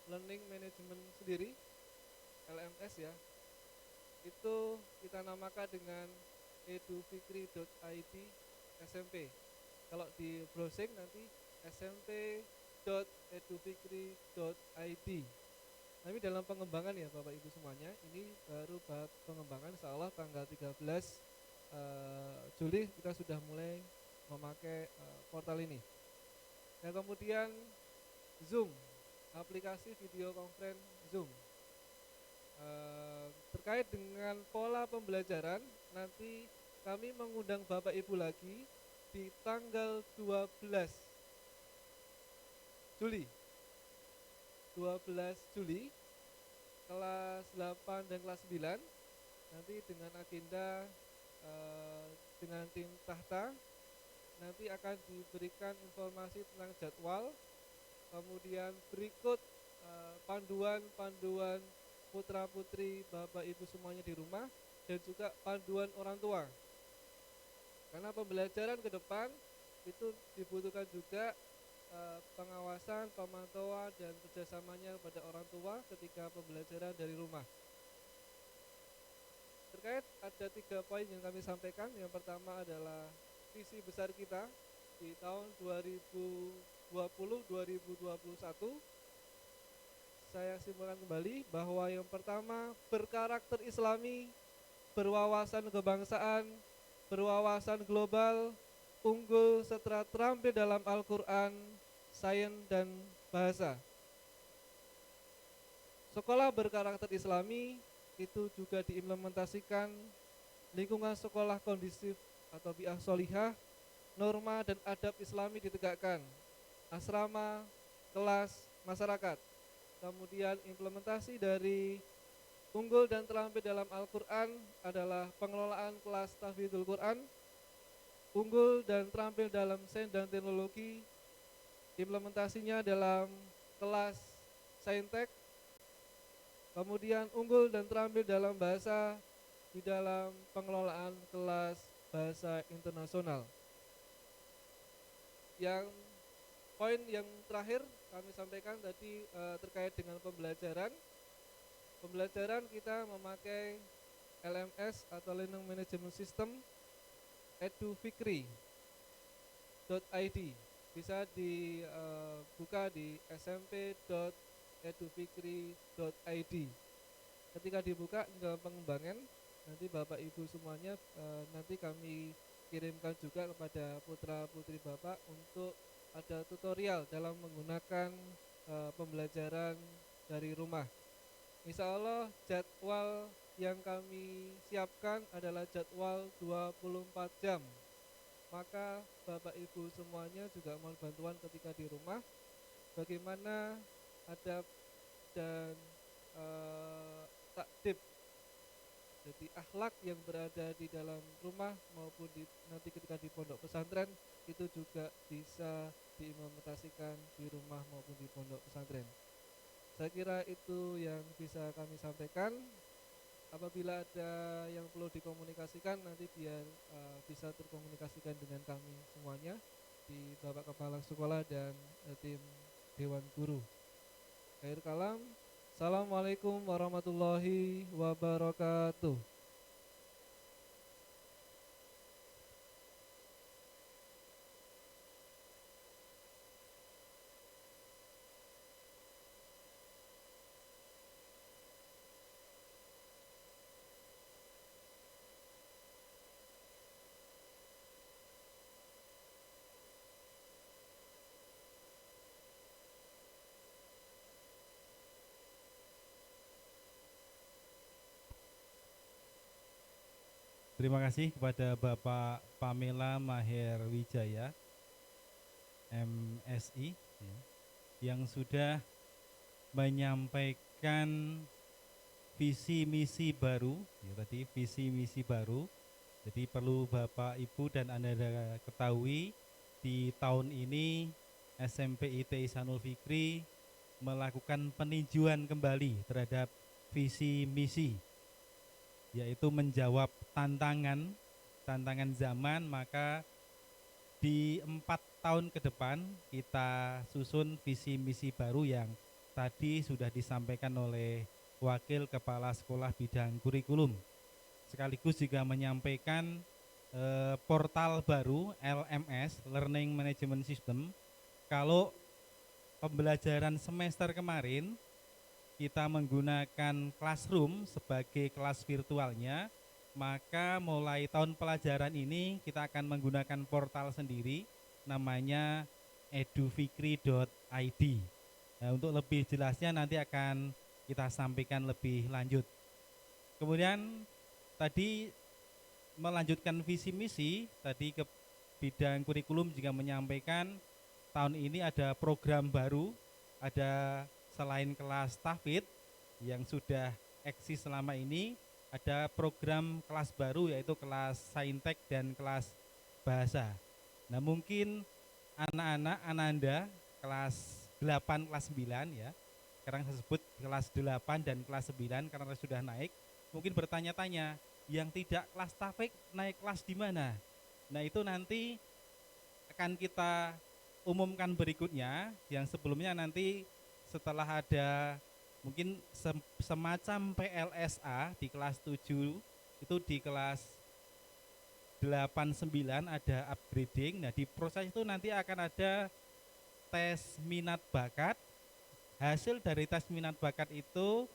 learning management sendiri, LMS ya. Itu kita namakan dengan edufikri.id SMP. Kalau di browsing nanti smp.edufikri.id. Tapi dalam pengembangan ya Bapak Ibu semuanya, ini baru bab pengembangan, insyaallah tanggal 13 Juli kita sudah mulai memakai portal ini. Dan kemudian Zoom, aplikasi video conference Zoom. Terkait dengan pola pembelajaran, nanti kami mengundang Bapak Ibu lagi di tanggal 12 Juli. 12 Juli kelas 8 dan kelas 9 nanti dengan agenda dengan tim Tahta nanti akan diberikan informasi tentang jadwal, kemudian berikut panduan putra putri Bapak Ibu semuanya di rumah dan juga panduan orang tua. Karena pembelajaran ke depan itu dibutuhkan juga pengawasan, pemantauan dan kerjasamanya pada orang tua ketika pembelajaran dari rumah. Terkait ada 3 poin yang kami sampaikan. Yang pertama adalah visi besar kita di tahun 2020-2021. Saya simpulkan kembali bahwa yang pertama berkarakter Islami, berwawasan kebangsaan, berwawasan global, unggul serta terampil dalam Al-Quran, sains dan bahasa. Sekolah berkarakter Islami itu juga diimplementasikan lingkungan sekolah kondusif atau bi'ah solihah, norma dan adab Islami ditegakkan, asrama, kelas, masyarakat. Kemudian implementasi dari unggul dan terampil dalam Al-Quran adalah pengelolaan kelas tahfidzul Quran, unggul dan terampil dalam sains dan teknologi, implementasinya dalam kelas saintek, kemudian unggul dan terampil dalam bahasa di dalam pengelolaan kelas bahasa internasional. Yang poin yang terakhir kami sampaikan tadi terkait dengan pembelajaran. Pembelajaran kita memakai LMS atau Learning Management System edufikri.id. Bisa dibuka di smp.edufikri.id. Ketika dibuka dalam pengembangan, nanti Bapak Ibu semuanya nanti kami kirimkan juga kepada putra putri Bapak untuk ada tutorial dalam menggunakan pembelajaran dari rumah. Insya Allah jadwal yang kami siapkan adalah jadwal 24 jam. Maka Bapak Ibu semuanya juga mohon bantuan ketika di rumah, bagaimana adab dan takdib, jadi akhlak yang berada di dalam rumah maupun nanti ketika di pondok pesantren itu juga bisa diimplementasikan di rumah maupun di pondok pesantren. Saya kira itu yang bisa kami sampaikan. Apabila ada yang perlu dikomunikasikan nanti biar bisa terkomunikasikan dengan kami semuanya di Bapak Kepala Sekolah dan tim Dewan Guru. Akhir kalam, Assalamualaikum warahmatullahi wabarakatuh. Terima kasih kepada Bapak Pamela Maher Wijaya, MSI, yang sudah menyampaikan visi misi baru, tadi visi misi baru. Jadi perlu Bapak Ibu dan Anda ketahui di tahun ini SMP IT Ihsanul Fikri melakukan peninjauan kembali terhadap visi misi, yaitu menjawab tantangan zaman. Maka di 4 tahun ke depan kita susun visi misi baru yang tadi sudah disampaikan oleh Wakil Kepala Sekolah Bidang Kurikulum, sekaligus juga menyampaikan portal baru LMS, Learning Management System. Kalau pembelajaran semester kemarin kita menggunakan Classroom sebagai kelas virtualnya, maka mulai tahun pelajaran ini kita akan menggunakan portal sendiri namanya edufikri.id. Nah, untuk lebih jelasnya nanti akan kita sampaikan lebih lanjut. Kemudian tadi melanjutkan visi misi, tadi ke bidang kurikulum juga menyampaikan tahun ini ada program baru, ada selain kelas tahfidz yang sudah eksis selama ini, ada program kelas baru yaitu kelas saintek dan kelas bahasa. Nah, mungkin anak-anak Ananda kelas 8, kelas 9 ya. Sekarang saya sebut kelas 8 dan kelas 9 karena sudah naik. Mungkin bertanya-tanya, Yang tidak kelas tafik naik kelas di mana? Nah, itu nanti akan kita umumkan berikutnya. Yang sebelumnya nanti setelah ada mungkin semacam PLSA di kelas 7, itu di kelas 8, 9 ada upgrading. Nah, di proses itu nanti akan ada tes minat bakat. Hasil dari tes minat bakat itu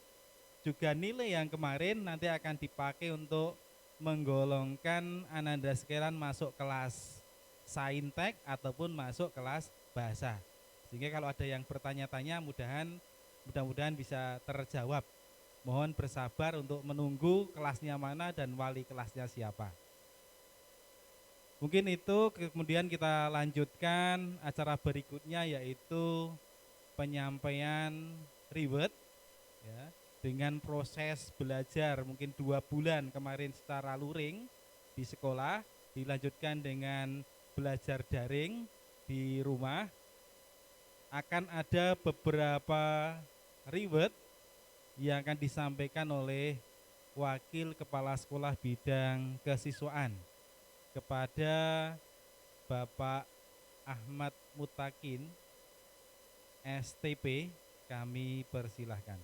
juga nilai yang kemarin nanti akan dipakai untuk menggolongkan Ananda sekalian masuk kelas saintek ataupun masuk kelas bahasa. Sehingga kalau ada yang bertanya-tanya mudah-mudahan bisa terjawab. Mohon bersabar untuk menunggu kelasnya mana dan wali kelasnya siapa. Mungkin itu, kemudian kita lanjutkan acara berikutnya yaitu penyampaian reward ya, dengan proses belajar mungkin 2 bulan kemarin secara luring di sekolah, dilanjutkan dengan belajar daring di rumah. Akan ada beberapa reward yang akan disampaikan oleh Wakil Kepala Sekolah Bidang Kesiswaan kepada Bapak Ahmad Mutakin STP, kami persilahkan.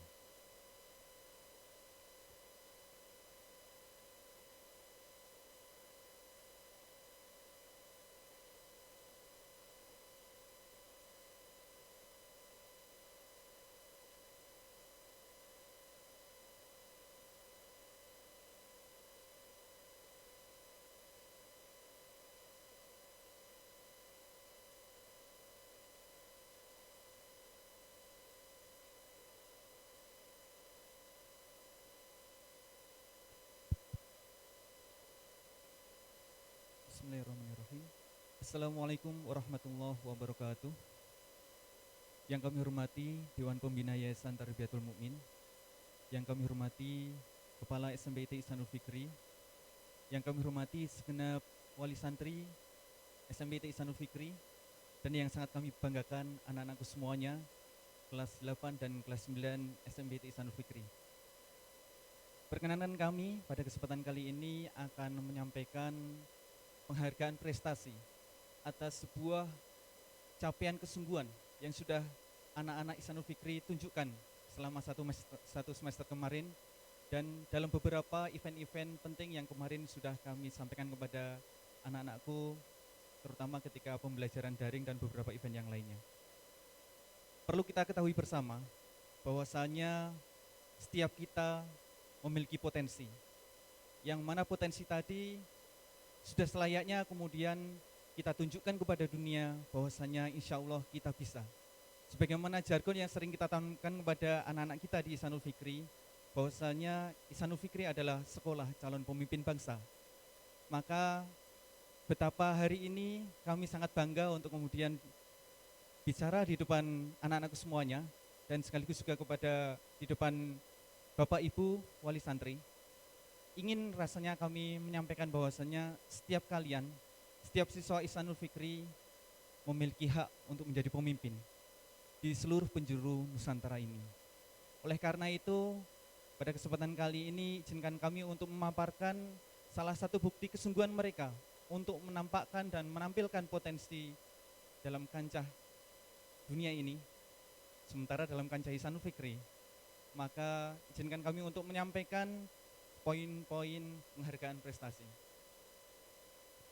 Bismillahirrahmanirrahim. Assalamualaikum warahmatullahi wabarakatuh. Yang kami hormati Dewan Pembina Yayasan Tarbiyatul Mukmin, yang kami hormati Kepala SMBT Ihsanul Fikri, yang kami hormati segenap wali santri SMBT Ihsanul Fikri, dan yang sangat kami banggakan anak-anakku semuanya kelas 8 dan kelas 9 SMBT Ihsanul Fikri. Perkenanan kami pada kesempatan kali ini akan menyampaikan penghargaan prestasi atas sebuah capaian kesungguhan yang sudah anak-anak Ihsanul Fikri tunjukkan selama satu semester kemarin, dan dalam beberapa event-event penting yang kemarin sudah kami sampaikan kepada anak-anakku, terutama ketika pembelajaran daring dan beberapa event yang lainnya. Perlu kita ketahui bersama bahwasanya setiap kita memiliki potensi, yang mana potensi tadi sudah selayaknya kemudian kita tunjukkan kepada dunia bahwasanya insya Allah kita bisa. Sebagaimana jargon yang sering kita tanamkan kepada anak-anak kita di Ihsanul Fikri, bahwasanya Ihsanul Fikri adalah sekolah calon pemimpin bangsa. Maka betapa hari ini kami sangat bangga untuk kemudian bicara di depan anak-anakku semuanya, dan sekaligus juga di depan Bapak Ibu Wali Santri. Ingin rasanya kami menyampaikan bahwasanya setiap kalian, setiap siswa Ihsanul Fikri memiliki hak untuk menjadi pemimpin di seluruh penjuru Nusantara ini. Oleh karena itu, pada kesempatan kali ini izinkan kami untuk memaparkan salah satu bukti kesungguhan mereka untuk menampakkan dan menampilkan potensi dalam kancah dunia ini, sementara dalam kancah Ihsanul Fikri. Maka izinkan kami untuk menyampaikan poin-poin penghargaan prestasi.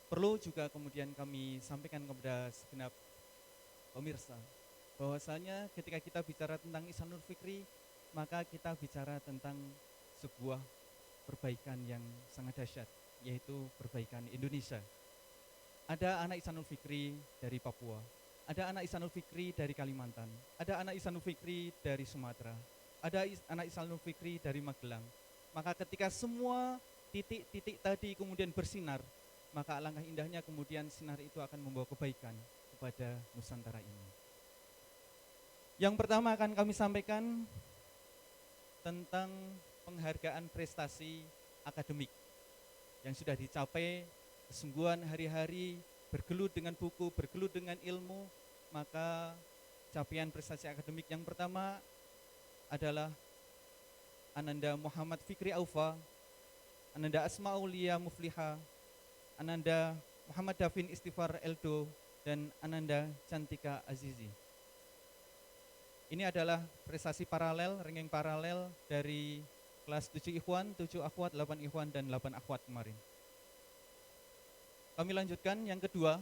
Perlu juga kemudian kami sampaikan kepada segenap pemirsa bahwasanya ketika kita bicara tentang Ihsanul Fikri, maka kita bicara tentang sebuah perbaikan yang sangat dahsyat, yaitu perbaikan Indonesia. Ada anak Ihsanul Fikri dari Papua, ada anak Ihsanul Fikri dari Kalimantan, ada anak Ihsanul Fikri dari Sumatera, ada anak Ihsanul Fikri dari Magelang. Maka ketika semua titik-titik tadi kemudian bersinar, maka alangkah indahnya kemudian sinar itu akan membawa kebaikan kepada Nusantara ini. Yang pertama akan kami sampaikan tentang penghargaan prestasi akademik yang sudah dicapai kesungguhan hari-hari, bergelut dengan buku, bergelut dengan ilmu. Maka capaian prestasi akademik yang pertama adalah Ananda Muhammad Fikri Aufa Ananda Asma Aulia Mufliha, Ananda Muhammad Davin Istighfar Eldo, dan Ananda Cantika Azizi. Ini adalah prestasi paralel, ranking paralel dari kelas 7 ikhwan, 7 akhwat, 8 ikhwan, dan 8 akhwat kemarin. Kami lanjutkan yang kedua.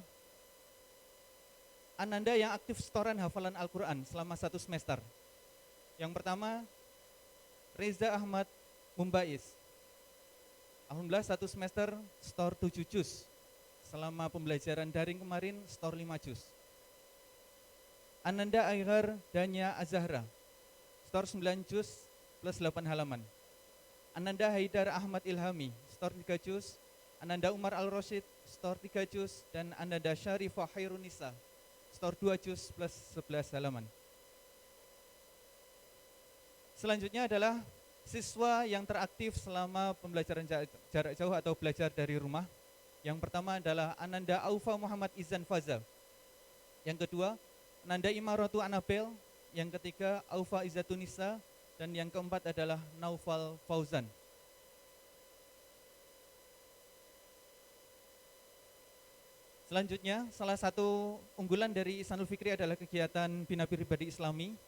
Ananda yang aktif setoran hafalan Al-Quran selama 1 semester. Yang pertama, Reza Ahmad Mumbaiz. Alhamdulillah 1 semester setor 7 juz. Selama pembelajaran daring kemarin setor 5 juz. Ananda Aigar Danya Azahra, setor 9 juz plus 8 halaman. Ananda Haidar Ahmad Ilhami, setor 3 juz. Ananda Umar Al-Roshid, setor 3 juz. Dan Ananda Syarifah Hairunisa, setor 2 juz plus 11 halaman. Selanjutnya adalah siswa yang teraktif selama pembelajaran jarak jauh atau belajar dari rumah. Yang pertama adalah Ananda Aufa Muhammad Izan Faza. Yang kedua, Ananda Imaratu Anabel. Yang ketiga, Aufa Izzatunisa. Dan yang keempat adalah Naufal Fauzan. Selanjutnya, salah satu unggulan dari Ihsanul Fikri adalah kegiatan Bina Pribadi Islami.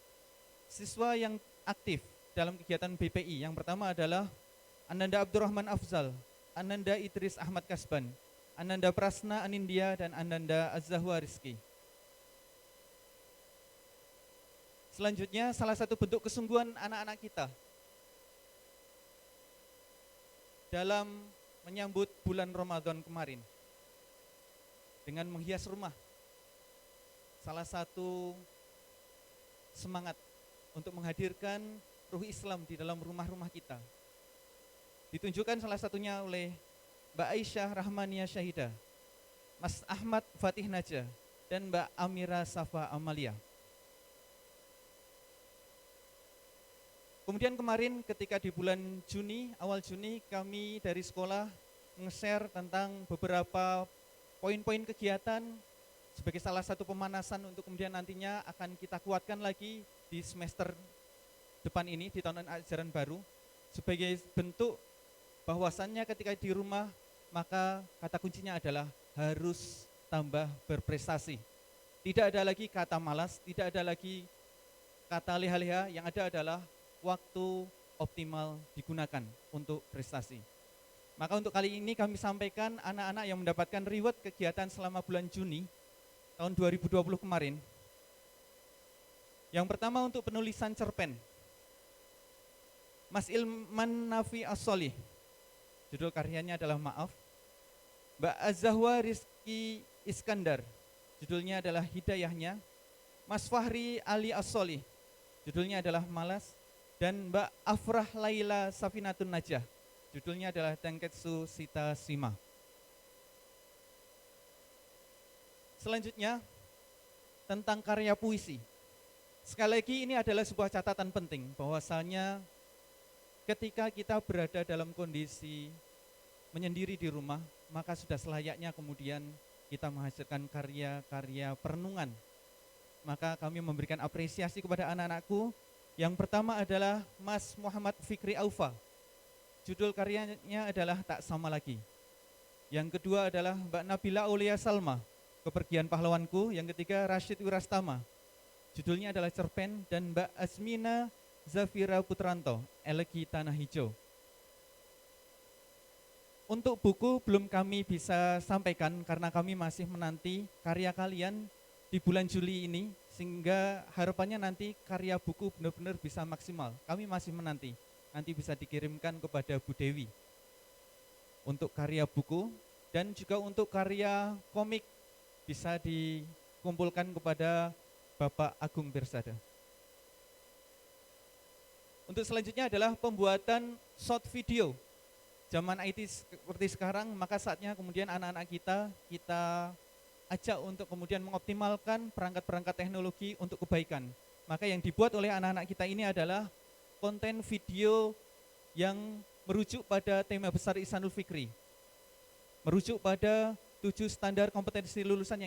Siswa yang aktif dalam kegiatan BPI, yang pertama adalah Ananda Abdurrahman Afzal, Ananda Idris Ahmad Kasban, Ananda Prasna Anindya, dan Ananda Az-Zahwa Rizki. Selanjutnya, salah satu bentuk kesungguhan anak-anak kita dalam menyambut bulan Ramadan kemarin dengan menghias rumah. Salah satu semangat untuk menghadirkan ruh Islam di dalam rumah-rumah kita. Ditunjukkan salah satunya oleh Mbak Aisyah Rahmania Syahida, Mas Ahmad Fatih Naja, dan Mbak Amira Safa Amalia. Kemudian kemarin ketika di bulan Juni, awal Juni, kami dari sekolah nge-share tentang beberapa poin-poin kegiatan sebagai salah satu pemanasan untuk kemudian nantinya akan kita kuatkan lagi di semester depan ini, di tahun ajaran baru, sebagai bentuk bahwasannya ketika di rumah maka kata kuncinya adalah harus tambah berprestasi. Tidak ada lagi kata malas, tidak ada lagi kata leha-leha, yang ada adalah waktu optimal digunakan untuk prestasi. Maka untuk kali ini kami sampaikan anak-anak yang mendapatkan reward kegiatan selama bulan Juni tahun 2020 kemarin. Yang pertama untuk penulisan cerpen, Mas Ilman Nafi As-Solih, judul karyanya adalah Maaf. Mbak Az-Zahwa Rizki Iskandar, judulnya adalah Hidayahnya. Mas Fahri Ali As-Solih, judulnya adalah Malas. Dan Mbak Afrah Laila Safinatun Najah, judulnya adalah Tenketsu Sita Sima. Selanjutnya tentang karya puisi. Sekali lagi ini adalah sebuah catatan penting bahwasanya ketika kita berada dalam kondisi menyendiri di rumah, maka sudah selayaknya kemudian kita menghasilkan karya-karya perenungan. Maka kami memberikan apresiasi kepada anak-anakku. Yang pertama adalah Mas Muhammad Fikri Aufa, judul karyanya adalah Tak Sama Lagi. Yang kedua adalah Mbak Nabila Aulia Salma, Kepergian Pahlawanku. Yang ketiga Rashid Wirastama, judulnya adalah Cerpen. Dan Mbak Azmina Zafira Putranto, Elegi Tanah Hijau. Untuk buku belum kami bisa sampaikan karena kami masih menanti karya kalian di bulan Juli ini, sehingga harapannya nanti karya buku benar-benar bisa maksimal. Kami masih menanti, nanti bisa dikirimkan kepada Bu Dewi untuk karya buku, dan juga untuk karya komik bisa dikumpulkan kepada Bapak Agung Bersada. Untuk selanjutnya adalah pembuatan short video. Zaman IT seperti sekarang, maka saatnya kemudian anak-anak kita ajak untuk kemudian mengoptimalkan perangkat-perangkat teknologi untuk kebaikan. Maka yang dibuat oleh anak-anak kita ini adalah konten video yang merujuk pada tema besar Ihsanul Fikri, merujuk pada 7 standar kompetensi lulusan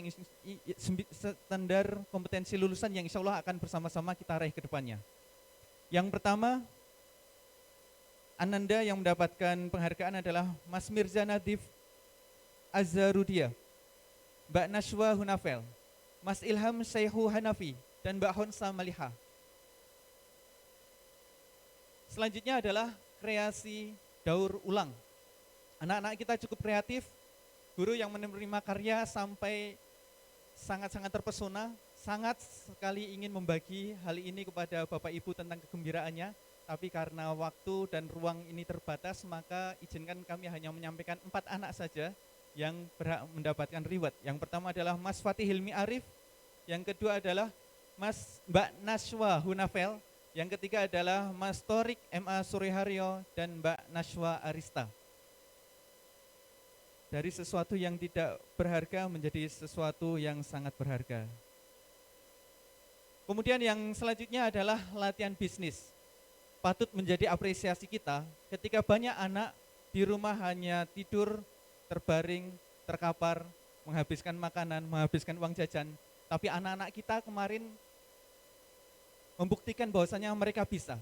yang insya Allah akan bersama-sama kita raih ke depannya. Yang pertama, Ananda yang mendapatkan penghargaan adalah Mas Mirza Nadif Azharudia, Mbak Nashwa Hunafel, Mas Ilham Syaihu Hanafi, dan Mbak Honsa Maliha. Selanjutnya adalah kreasi daur ulang. Anak-anak kita cukup kreatif, guru yang menerima karya sampai sangat-sangat terpesona, sangat sekali ingin membagi hal ini kepada Bapak Ibu tentang kegembiraannya, tapi karena waktu dan ruang ini terbatas, maka izinkan kami hanya menyampaikan 4 anak saja yang berhak mendapatkan reward. Yang pertama adalah Mas Fatih Hilmi Arif, yang kedua adalah Mbak Nashwa Hunafel, yang ketiga adalah Mas Torik M.A. Suryaharyo, dan Mbak Nashwa Arista. Dari sesuatu yang tidak berharga menjadi sesuatu yang sangat berharga. Kemudian yang selanjutnya adalah latihan bisnis. Patut menjadi apresiasi kita ketika banyak anak di rumah hanya tidur, terbaring, terkapar, menghabiskan makanan, menghabiskan uang jajan. Tapi anak-anak kita kemarin membuktikan bahwasanya mereka bisa.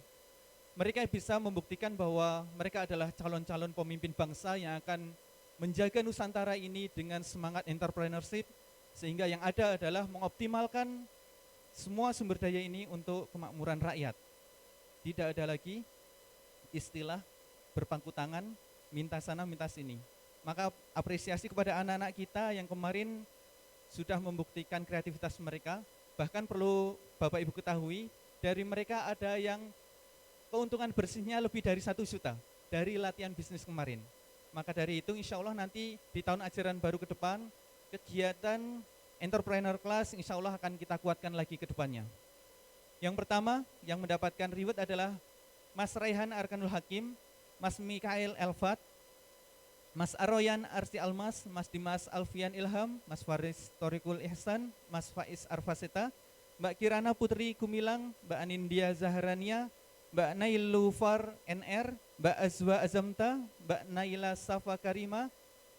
Mereka bisa membuktikan bahwa mereka adalah calon-calon pemimpin bangsa yang akan menjaga Nusantara ini dengan semangat entrepreneurship, sehingga yang ada adalah mengoptimalkan semua sumber daya ini untuk kemakmuran rakyat. Tidak ada lagi istilah berpangku tangan, minta sana, minta sini. Maka apresiasi kepada anak-anak kita yang kemarin sudah membuktikan kreativitas mereka. Bahkan perlu Bapak Ibu ketahui, dari mereka ada yang keuntungan bersihnya lebih dari 1 juta dari latihan bisnis kemarin. Maka dari itu insya Allah nanti di tahun ajaran baru ke depan, kegiatan entrepreneur class insya Allah akan kita kuatkan lagi ke depannya. Yang pertama yang mendapatkan reward adalah Mas Raihan Arkanul Hakim, Mas Mikael Elfat, Mas Aroyan Arsi Almas, Mas Dimas Alfian Ilham, Mas Faris Torikul Ihsan, Mas Faiz Arfaseta, Mbak Kirana Putri Gumilang, Mbak Anindya Zaharania, Mbak Nailufar NR, Mbak Azwa Azamta, Mbak Naila Safa Karima,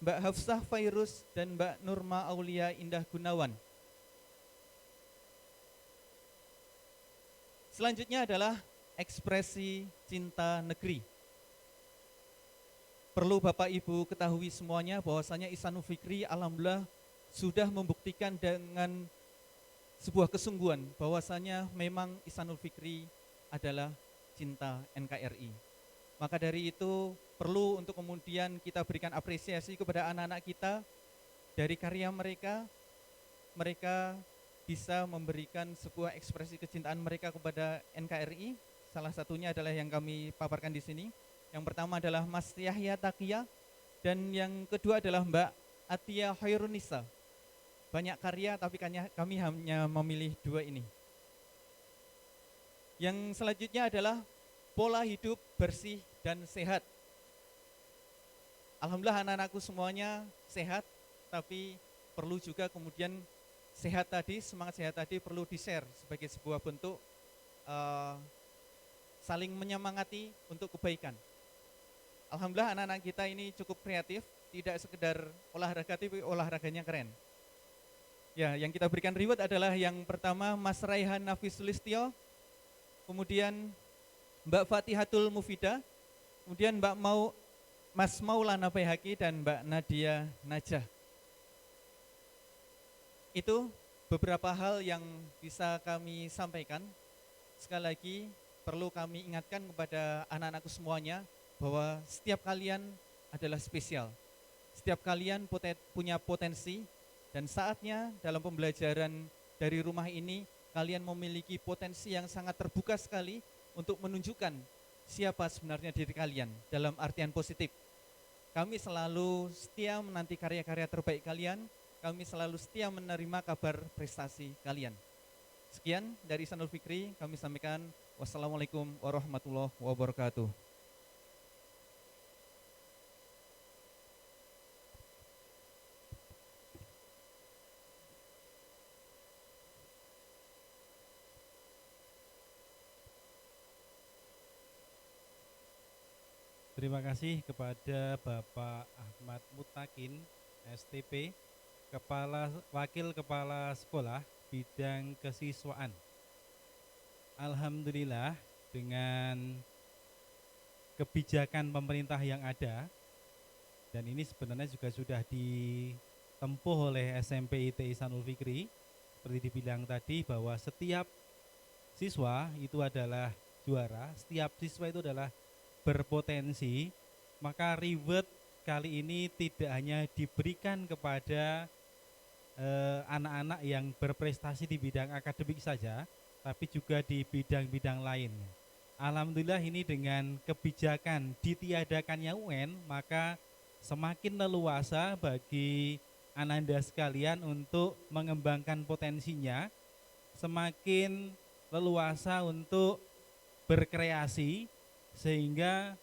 Mbak Hafsah Fairus, dan Mbak Nurma Aulia Indah Gunawan. Selanjutnya adalah ekspresi cinta negeri. Perlu Bapak Ibu ketahui semuanya bahwasanya Ihsanul Fikri alhamdulillah sudah membuktikan dengan sebuah kesungguhan bahwasanya memang Ihsanul Fikri adalah cinta NKRI. Maka dari itu perlu untuk kemudian kita berikan apresiasi kepada anak-anak kita. Dari karya mereka, mereka bisa memberikan sebuah ekspresi kecintaan mereka kepada NKRI. Salah satunya adalah yang kami paparkan di sini. Yang pertama adalah Mas Yahya Takia, dan yang kedua adalah Mbak Atia Khairunisa. Banyak karya tapi kami hanya memilih 2 ini. Yang selanjutnya adalah pola hidup bersih dan sehat. Alhamdulillah anak-anakku semuanya sehat, tapi perlu juga kemudian sehat tadi, semangat sehat tadi perlu di-share sebagai sebuah bentuk saling menyemangati untuk kebaikan. Alhamdulillah anak-anak kita ini cukup kreatif, tidak sekedar olahraga tapi olahraganya keren. Ya, yang kita berikan reward adalah yang pertama Mas Raihan Nafis Sulistyo, kemudian Mbak Fatihatul Mufidah, kemudian Mas Maulana Bayhaqi, dan Mbak Nadia Najah. Itu beberapa hal yang bisa kami sampaikan. Sekali lagi perlu kami ingatkan kepada anak-anakku semuanya bahwa setiap kalian adalah spesial. Setiap kalian punya potensi, dan saatnya dalam pembelajaran dari rumah ini kalian memiliki potensi yang sangat terbuka sekali untuk menunjukkan siapa sebenarnya diri kalian dalam artian positif. Kami selalu setia menanti karya-karya terbaik kalian, kami selalu setia menerima kabar prestasi kalian. Sekian dari Ihsanul Fikri, kami sampaikan wassalamualaikum warahmatullahi wabarakatuh. Terima kasih kepada Bapak Ahmad Mutakin, STP, Wakil Kepala Sekolah Bidang Kesiswaan. Alhamdulillah dengan kebijakan pemerintah yang ada, dan ini sebenarnya juga sudah ditempuh oleh SMP IT Ihsanul Fikri, seperti dibilang tadi bahwa setiap siswa itu adalah juara, setiap siswa itu adalah berpotensi, maka reward kali ini tidak hanya diberikan kepada anak-anak yang berprestasi di bidang akademik saja, tapi juga di bidang-bidang lain. Alhamdulillah ini dengan kebijakan ditiadakannya UN, maka semakin leluasa bagi ananda sekalian untuk mengembangkan potensinya, semakin leluasa untuk berkreasi, sehingga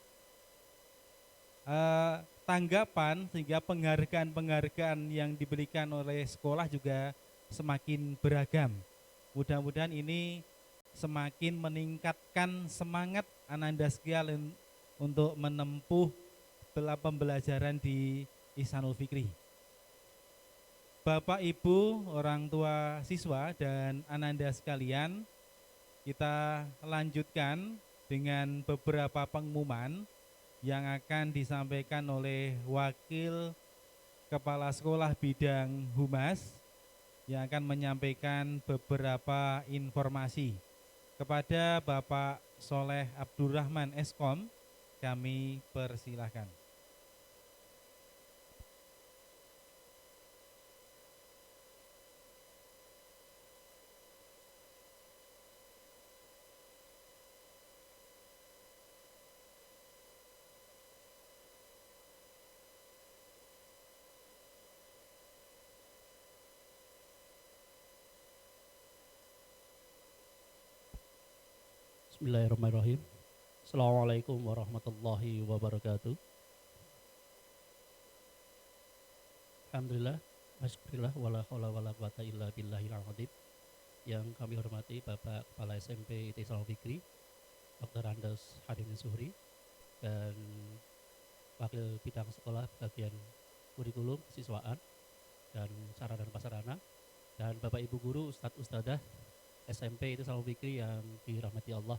tanggapan, sehingga penghargaan-penghargaan yang diberikan oleh sekolah juga semakin beragam. Mudah-mudahan ini semakin meningkatkan semangat ananda sekalian untuk menempuh pembelajaran di Ihsanul Fikri. Bapak, Ibu, orang tua siswa dan ananda sekalian, kita lanjutkan dengan beberapa pengumuman yang akan disampaikan oleh Wakil Kepala Sekolah Bidang Humas yang akan menyampaikan beberapa informasi. Kepada Bapak Soleh Abdurrahman Eskom, kami persilahkan. Bismillahirrahmanirrahim. Assalamualaikum warahmatullahi wabarakatuh. Alhamdulillah, masyakurillah, wala haula wala quwata illa billahil azim. Yang kami hormati Bapak Kepala SMP IT Ihsanul Fikri, Dr. Andes Hadirin Suhri, dan Wakil Bidang Sekolah Bagian Kurikulum, Siswaan, dan Sarana dan Prasarana, dan Bapak Ibu Guru, Ustadz Ustadzah SMP itu Ihsanul Fikri yang dirahmati Allah.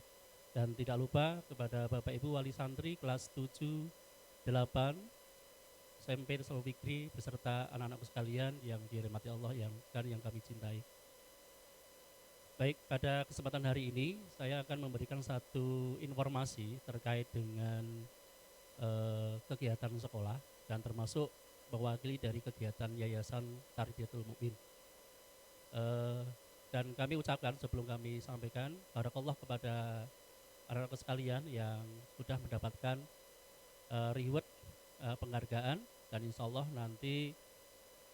Dan tidak lupa kepada Bapak Ibu Wali Santri kelas 7, 8 SMP itu Ihsanul Fikri beserta anak-anakku sekalian yang dirahmati Allah yang kami cintai. Baik, pada kesempatan hari ini saya akan memberikan satu informasi terkait dengan kegiatan sekolah dan termasuk mewakili dari kegiatan Yayasan Tarbiyatul Mukmin. Dan kami ucapkan sebelum kami sampaikan barakallah kepada anak-anak sekalian yang sudah mendapatkan reward penghargaan, dan insya Allah nanti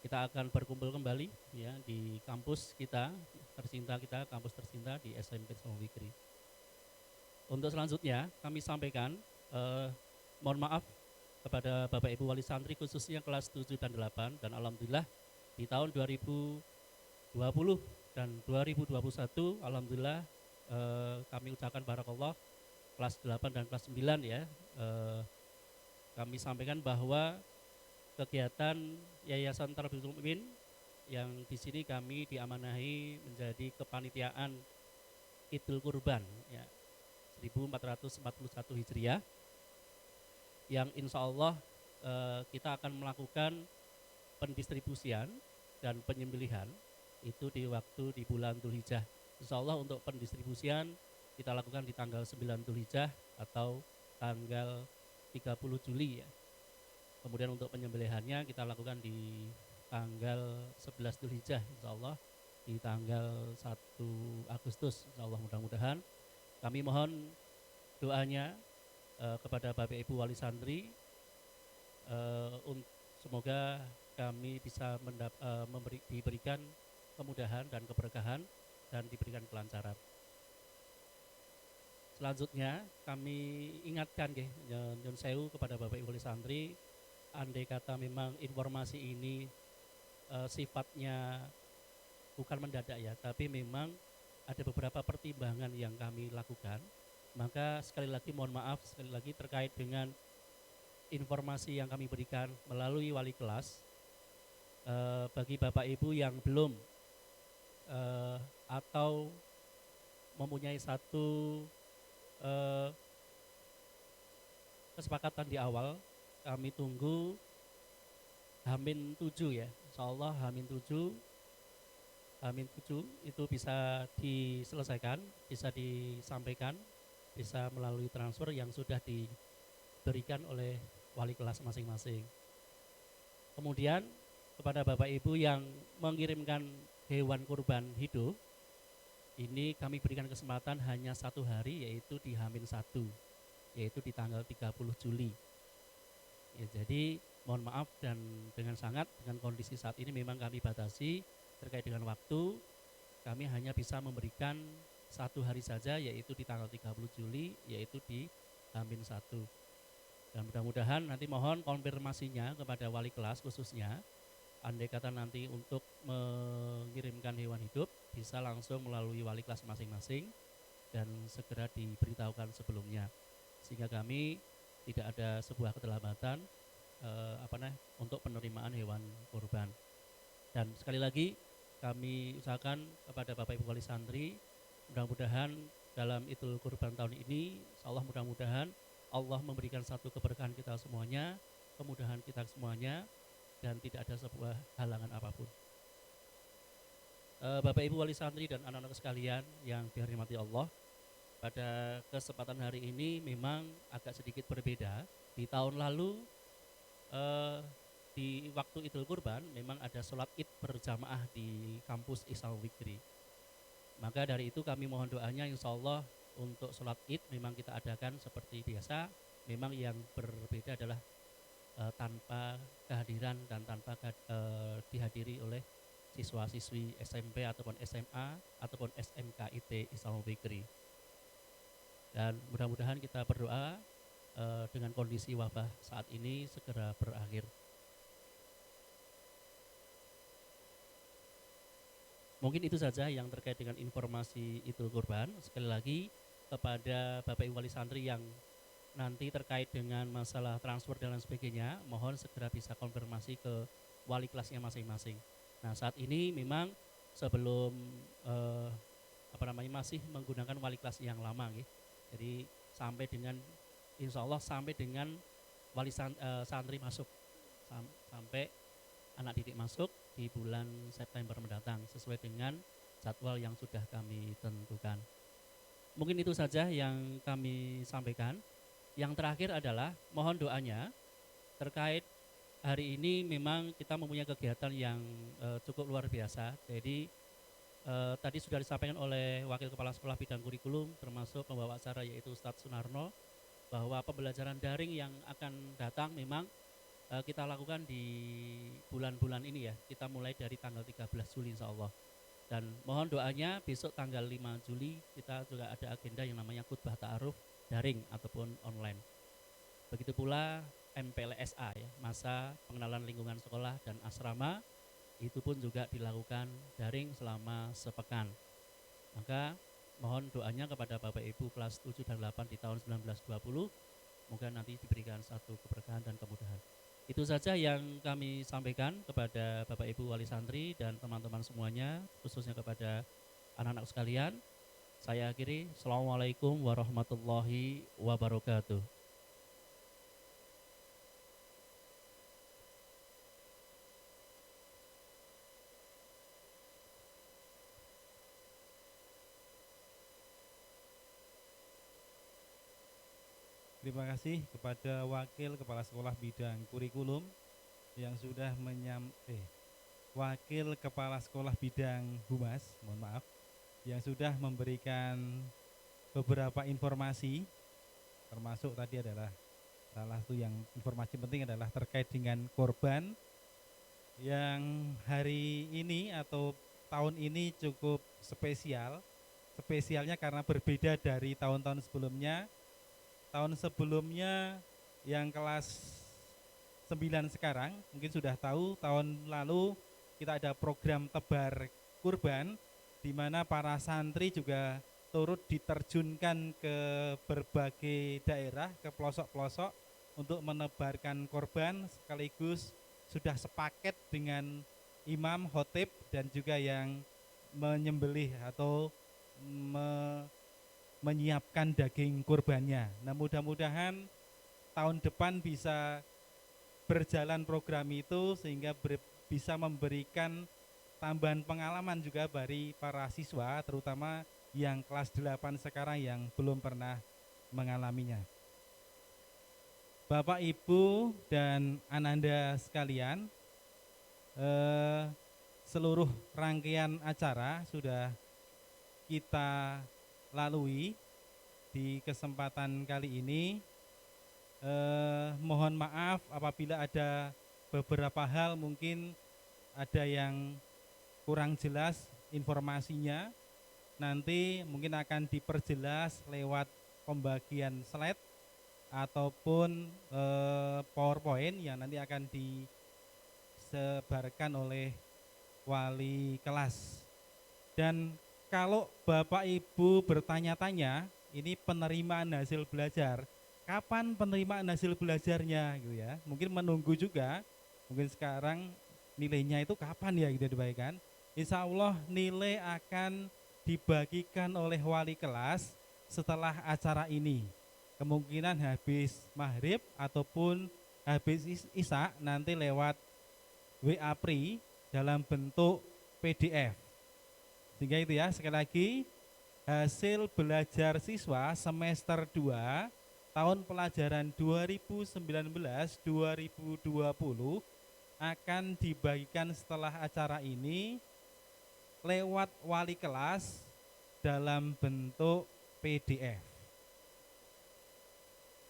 kita akan berkumpul kembali ya di kampus kita tercinta, kampus tercinta di SMP Ihsanul Fikri. Untuk selanjutnya kami sampaikan mohon maaf kepada Bapak Ibu Wali Santri khususnya kelas 7 dan 8, dan alhamdulillah di tahun 2020 dan 2021 alhamdulillah kami ucapkan barakallah kelas 8 dan kelas 9 ya. Kami sampaikan bahwa kegiatan Yayasan Tarbiyatul Mukmin yang di sini kami diamanahi menjadi kepanitiaan Idul Kurban ya 1441 Hijriah, yang insya Allah kita akan melakukan pendistribusian dan penyembelihan itu di waktu di bulan Dzulhijjah. Insya Allah untuk pendistribusian kita lakukan di tanggal 9 Dzulhijjah atau tanggal 30 Juli ya. Kemudian untuk penyembelihannya kita lakukan di tanggal 11 Dzulhijjah insya Allah, di tanggal 1 Agustus insya Allah. Mudah-mudahan kami mohon doanya kepada Bapak Ibu Wali Santri semoga kami bisa diberikan kemudahan dan keberkahan dan diberikan kelancaran. Selanjutnya kami ingatkan nyun sewu kepada Bapak Ibu Wali Santri, andai kata memang informasi ini sifatnya bukan mendadak ya, tapi memang ada beberapa pertimbangan yang kami lakukan, maka sekali lagi mohon maaf sekali lagi terkait dengan informasi yang kami berikan melalui wali kelas. Bagi Bapak Ibu yang belum atau mempunyai satu kesepakatan di awal, kami tunggu Hamin 7 ya. Insyaallah Hamin 7 itu bisa diselesaikan, bisa disampaikan, bisa melalui transfer yang sudah diberikan oleh wali kelas masing-masing. Kemudian kepada Bapak Ibu yang mengirimkan hewan kurban hidup, ini kami berikan kesempatan hanya 1 hari, yaitu di Hamin 1, yaitu di tanggal 30 Juli. Ya, jadi mohon maaf dan dengan kondisi saat ini memang kami batasi terkait dengan waktu, kami hanya bisa memberikan 1 hari saja, yaitu di tanggal 30 Juli, yaitu di Hamin 1. Dan mudah-mudahan nanti mohon konfirmasinya kepada wali kelas khususnya, andai kata nanti untuk mengirimkan hewan hidup bisa langsung melalui wali kelas masing-masing dan segera diberitahukan sebelumnya, sehingga kami tidak ada sebuah keterlambatan untuk penerimaan hewan kurban. Dan sekali lagi kami usahakan kepada Bapak Ibu Wali Santri, mudah-mudahan dalam Idul Kurban tahun ini, insyaallah mudah-mudahan Allah memberikan satu keberkahan kita semuanya, kemudahan kita semuanya, dan tidak ada sebuah halangan apapun. Bapak Ibu Wali Santri dan anak-anak sekalian yang dirahmati Allah, pada kesempatan hari ini memang agak sedikit berbeda. Di tahun lalu di waktu Idul Kurban memang ada sholat id berjamaah di kampus Ihsanul Fikri. Maka dari itu kami mohon doanya, insya Allah untuk sholat id memang kita adakan seperti biasa. Memang yang berbeda adalah tanpa kehadiran dan tanpa dihadiri oleh siswa-siswi SMP ataupun SMA ataupun SMKIT Ihsanul Fikri. Dan mudah-mudahan kita berdoa dengan kondisi wabah saat ini segera berakhir. Mungkin itu saja yang terkait dengan informasi Idul Kurban. Sekali lagi kepada Bapak Ibu Wali Santri yang nanti terkait dengan masalah transfer dan lain sebagainya, mohon segera bisa konfirmasi ke wali kelasnya masing-masing. Nah, saat ini memang sebelum masih menggunakan wali kelas yang lama, gitu. Jadi sampai dengan insya Allah sampai dengan wali santri masuk, sampai anak didik masuk di bulan September mendatang sesuai dengan jadwal yang sudah kami tentukan. Mungkin itu saja yang kami sampaikan. Yang terakhir adalah mohon doanya terkait hari ini memang kita mempunyai kegiatan yang cukup luar biasa. Jadi tadi sudah disampaikan oleh Wakil Kepala Sekolah Bidang Kurikulum termasuk pembawa acara yaitu Ustadz Sunarno, bahwa pembelajaran daring yang akan datang memang kita lakukan di bulan-bulan ini ya. Kita mulai dari tanggal 13 Juli insya Allah. Dan mohon doanya besok tanggal 5 Juli kita juga ada agenda yang namanya khutbah ta'aruf daring ataupun online. Begitu pula MPLSA ya, masa pengenalan lingkungan sekolah dan asrama, itu pun juga dilakukan daring selama sepekan. Maka mohon doanya kepada Bapak Ibu kelas 7 dan 8 di tahun 1920, semoga nanti diberikan satu keberkahan dan kemudahan. Itu saja yang kami sampaikan kepada Bapak Ibu Wali Santri dan teman-teman semuanya, khususnya kepada anak-anak sekalian. Saya akhiri, Assalamualaikum warahmatullahi wabarakatuh. Terima kasih kepada Wakil Kepala Sekolah Bidang Kurikulum yang sudah Wakil Kepala Sekolah Bidang Humas, mohon maaf, yang sudah memberikan beberapa informasi, termasuk tadi adalah salah satu yang informasi penting adalah terkait dengan korban yang hari ini atau tahun ini cukup spesial. Spesialnya karena berbeda dari tahun-tahun sebelumnya. Tahun sebelumnya yang kelas 9 sekarang mungkin sudah tahu, tahun lalu kita ada program tebar kurban di mana para santri juga turut diterjunkan ke berbagai daerah, ke pelosok-pelosok untuk menebarkan korban, sekaligus sudah sepaket dengan imam, khotib dan juga yang menyembelih atau menyiapkan daging kurbannya. Nah, mudah-mudahan tahun depan bisa berjalan program itu sehingga bisa memberikan tambahan pengalaman juga bagi para siswa terutama yang kelas 8 sekarang yang belum pernah mengalaminya. Bapak, Ibu, dan Ananda sekalian, seluruh rangkaian acara sudah kita lalui di kesempatan kali ini. Mohon maaf apabila ada beberapa hal mungkin ada yang kurang jelas informasinya. Nanti mungkin akan diperjelas lewat pembagian slide ataupun PowerPoint yang nanti akan disebarkan oleh wali kelas. Dan kalau Bapak Ibu bertanya-tanya, ini penerimaan hasil belajar, kapan penerimaan hasil belajarnya gitu ya. Mungkin menunggu juga, mungkin sekarang nilainya itu kapan ya gitu dibagikan. Insya Allah nilai akan dibagikan oleh wali kelas setelah acara ini. Kemungkinan habis maghrib ataupun habis isya nanti lewat WA Pri dalam bentuk PDF. Sehingga itu ya, sekali lagi hasil belajar siswa semester 2 tahun pelajaran 2019-2020 akan dibagikan setelah acara ini lewat wali kelas dalam bentuk PDF.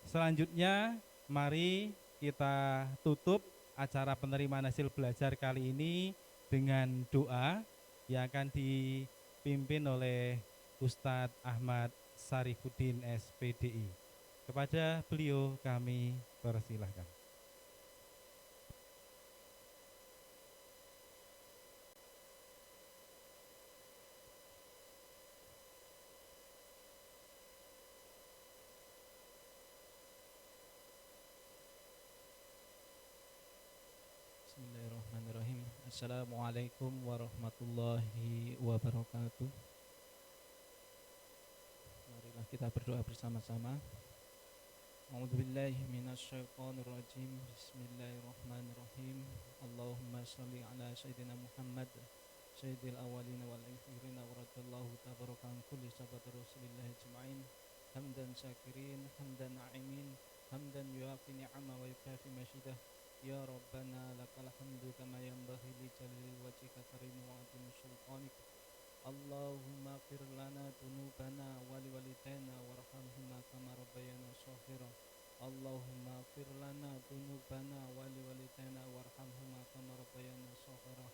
Selanjutnya mari kita tutup acara penerimaan hasil belajar kali ini dengan doa yang akan dipimpin oleh Ustadz Ahmad Sarifuddin SPDI. Kepada beliau kami persilahkan. Bismillahirrahmanirrahim. Assalamualaikum warahmatullahi wabarakatuh. Marilah kita berdoa bersama-sama. A'udzubillahi minasyaitonirrajim. Bismillahirrahmanirrahim. Allahumma shalli ala sayyidina Muhammad sayyidil awwalin wal akhirin wa radallahu tabaraka an kulli sahabat Rasulillah ajma'in. Hamdan syakirin, hamdan na'imin, hamdan yuafi ni'ama wa yukafi masyidah. Ya Rabbana lakal hamdu kama yanbaghi li jalali wajhika karim wa 'azimi sultanik. Allahumma fir lana dunubana wa liwalidayna warhamhuma kama rabbayana shaghira. Allahumma fir lana dunubana wa liwalidayna warhamhuma kama rabbayana shaghira.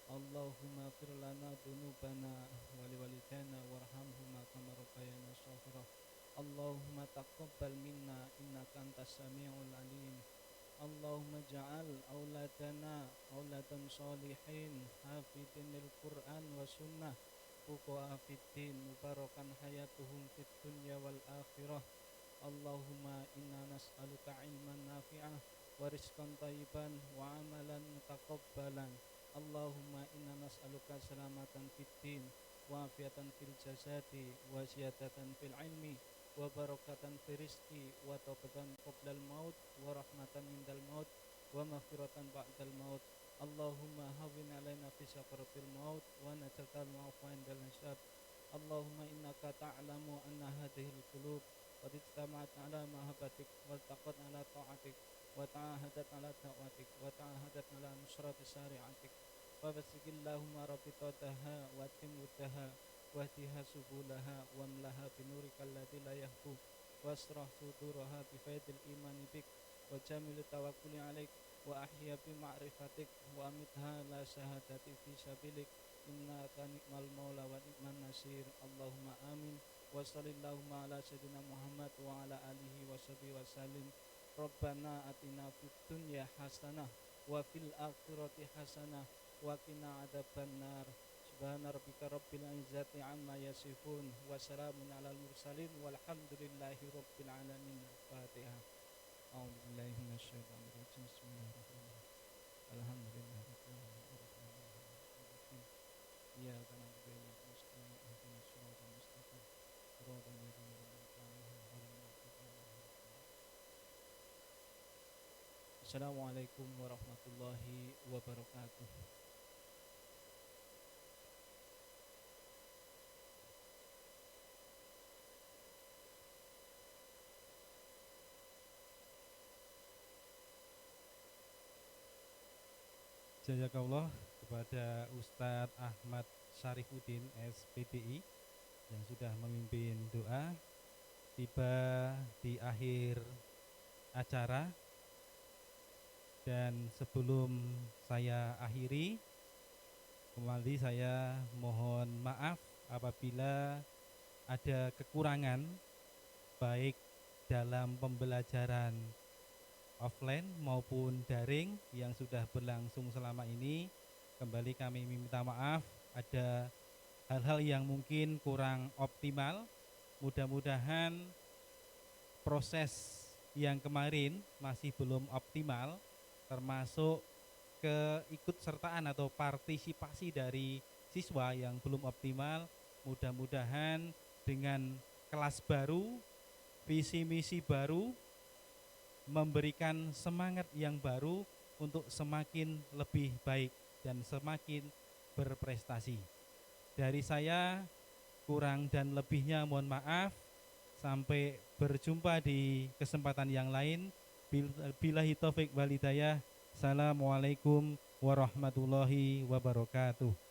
Allahumma fir lana dunubana wa liwalidayna warhamhuma kama rabbayana shaghira. Allahumma taqabbal minna innaka antas samiul alim. Allahumma ja'al auladana auladan sholihin hafidin lil Qur'an wa sunnah fuqaha fiddin mubarakan hayatuhum fid dunya wal akhirah. Allahumma inna nas'aluka ilman nafi'ah wa rizqan thayyiban wa amalan mutaqabbalan. Allahumma inna nas'aluka salamatan fid din wa afiatan fil jasadi wa ziyadatan fil ilmi wa barakatan fi rizqi wa taubatan qoblal maut wa rahmatan indal maut wa maghfiratan ba'dal maut. Allahumma hawwin alaina fi sakaratil maut wa najatal ma'afa indal hisab. Allahumma innaka ta'lamu anna hadhil qulub qad ijtama'at ala mahabbatik wa taqat ala ta'atik wa ta'ahadat ala ta'watik wa ta'ahadat ala nusrati syari'atik. Wa basikillahumma rabitataha wa timutaha wahdiha subulaha wamlaha binurika alladhi la yahbu wasrah suduraha bifaidil imani bik wa jamilu tawakkuli alaik wa ahya bi ma'rifatik wa amitha la syahadati fi sabilik innaka ni'mal maula wa ni'man nasir. Allahumma amin wa sallallahu ala sayyidina Muhammad wa ala alihi wa sahbihi wa sallim. Rabbana atina fid dunya hasanah wa fil akhirati hasanah wa qina adzabannar. Subhana rabbika rabbil izzati amma yasifun wa salamun alal mursalin walhamdulillahi rabbil alamin. Al-Fatihah. A'udzubillahi minasyaitonir rajim. Bismillahirrahmanirrahim. Alhamdulillahi rabbil alamin. Iyyaka na'budu wa iyyaka nasta'in. Ihdinas siratal mustaqim. Shiratal ladzina an'amta 'alaihim ghairil maghdubi 'alaihim waladdallin. Assalamualaikum warahmatullahi wabarakatuh. Jazakallah kepada Ustadz Ahmad Syarifuddin SPDI yang sudah memimpin doa. Tiba di akhir acara, dan sebelum saya akhiri, kembali saya mohon maaf apabila ada kekurangan baik dalam pembelajaran offline maupun daring yang sudah berlangsung selama ini. Kembali kami minta maaf, ada hal-hal yang mungkin kurang optimal. Mudah-mudahan proses yang kemarin masih belum optimal, termasuk keikutsertaan atau partisipasi dari siswa yang belum optimal. Mudah-mudahan dengan kelas baru, visi misi baru, memberikan semangat yang baru untuk semakin lebih baik dan semakin berprestasi. Dari saya kurang dan lebihnya mohon maaf. Sampai berjumpa di kesempatan yang lain. Billahi taufik wal hidayah. Assalamualaikum warahmatullahi wabarakatuh.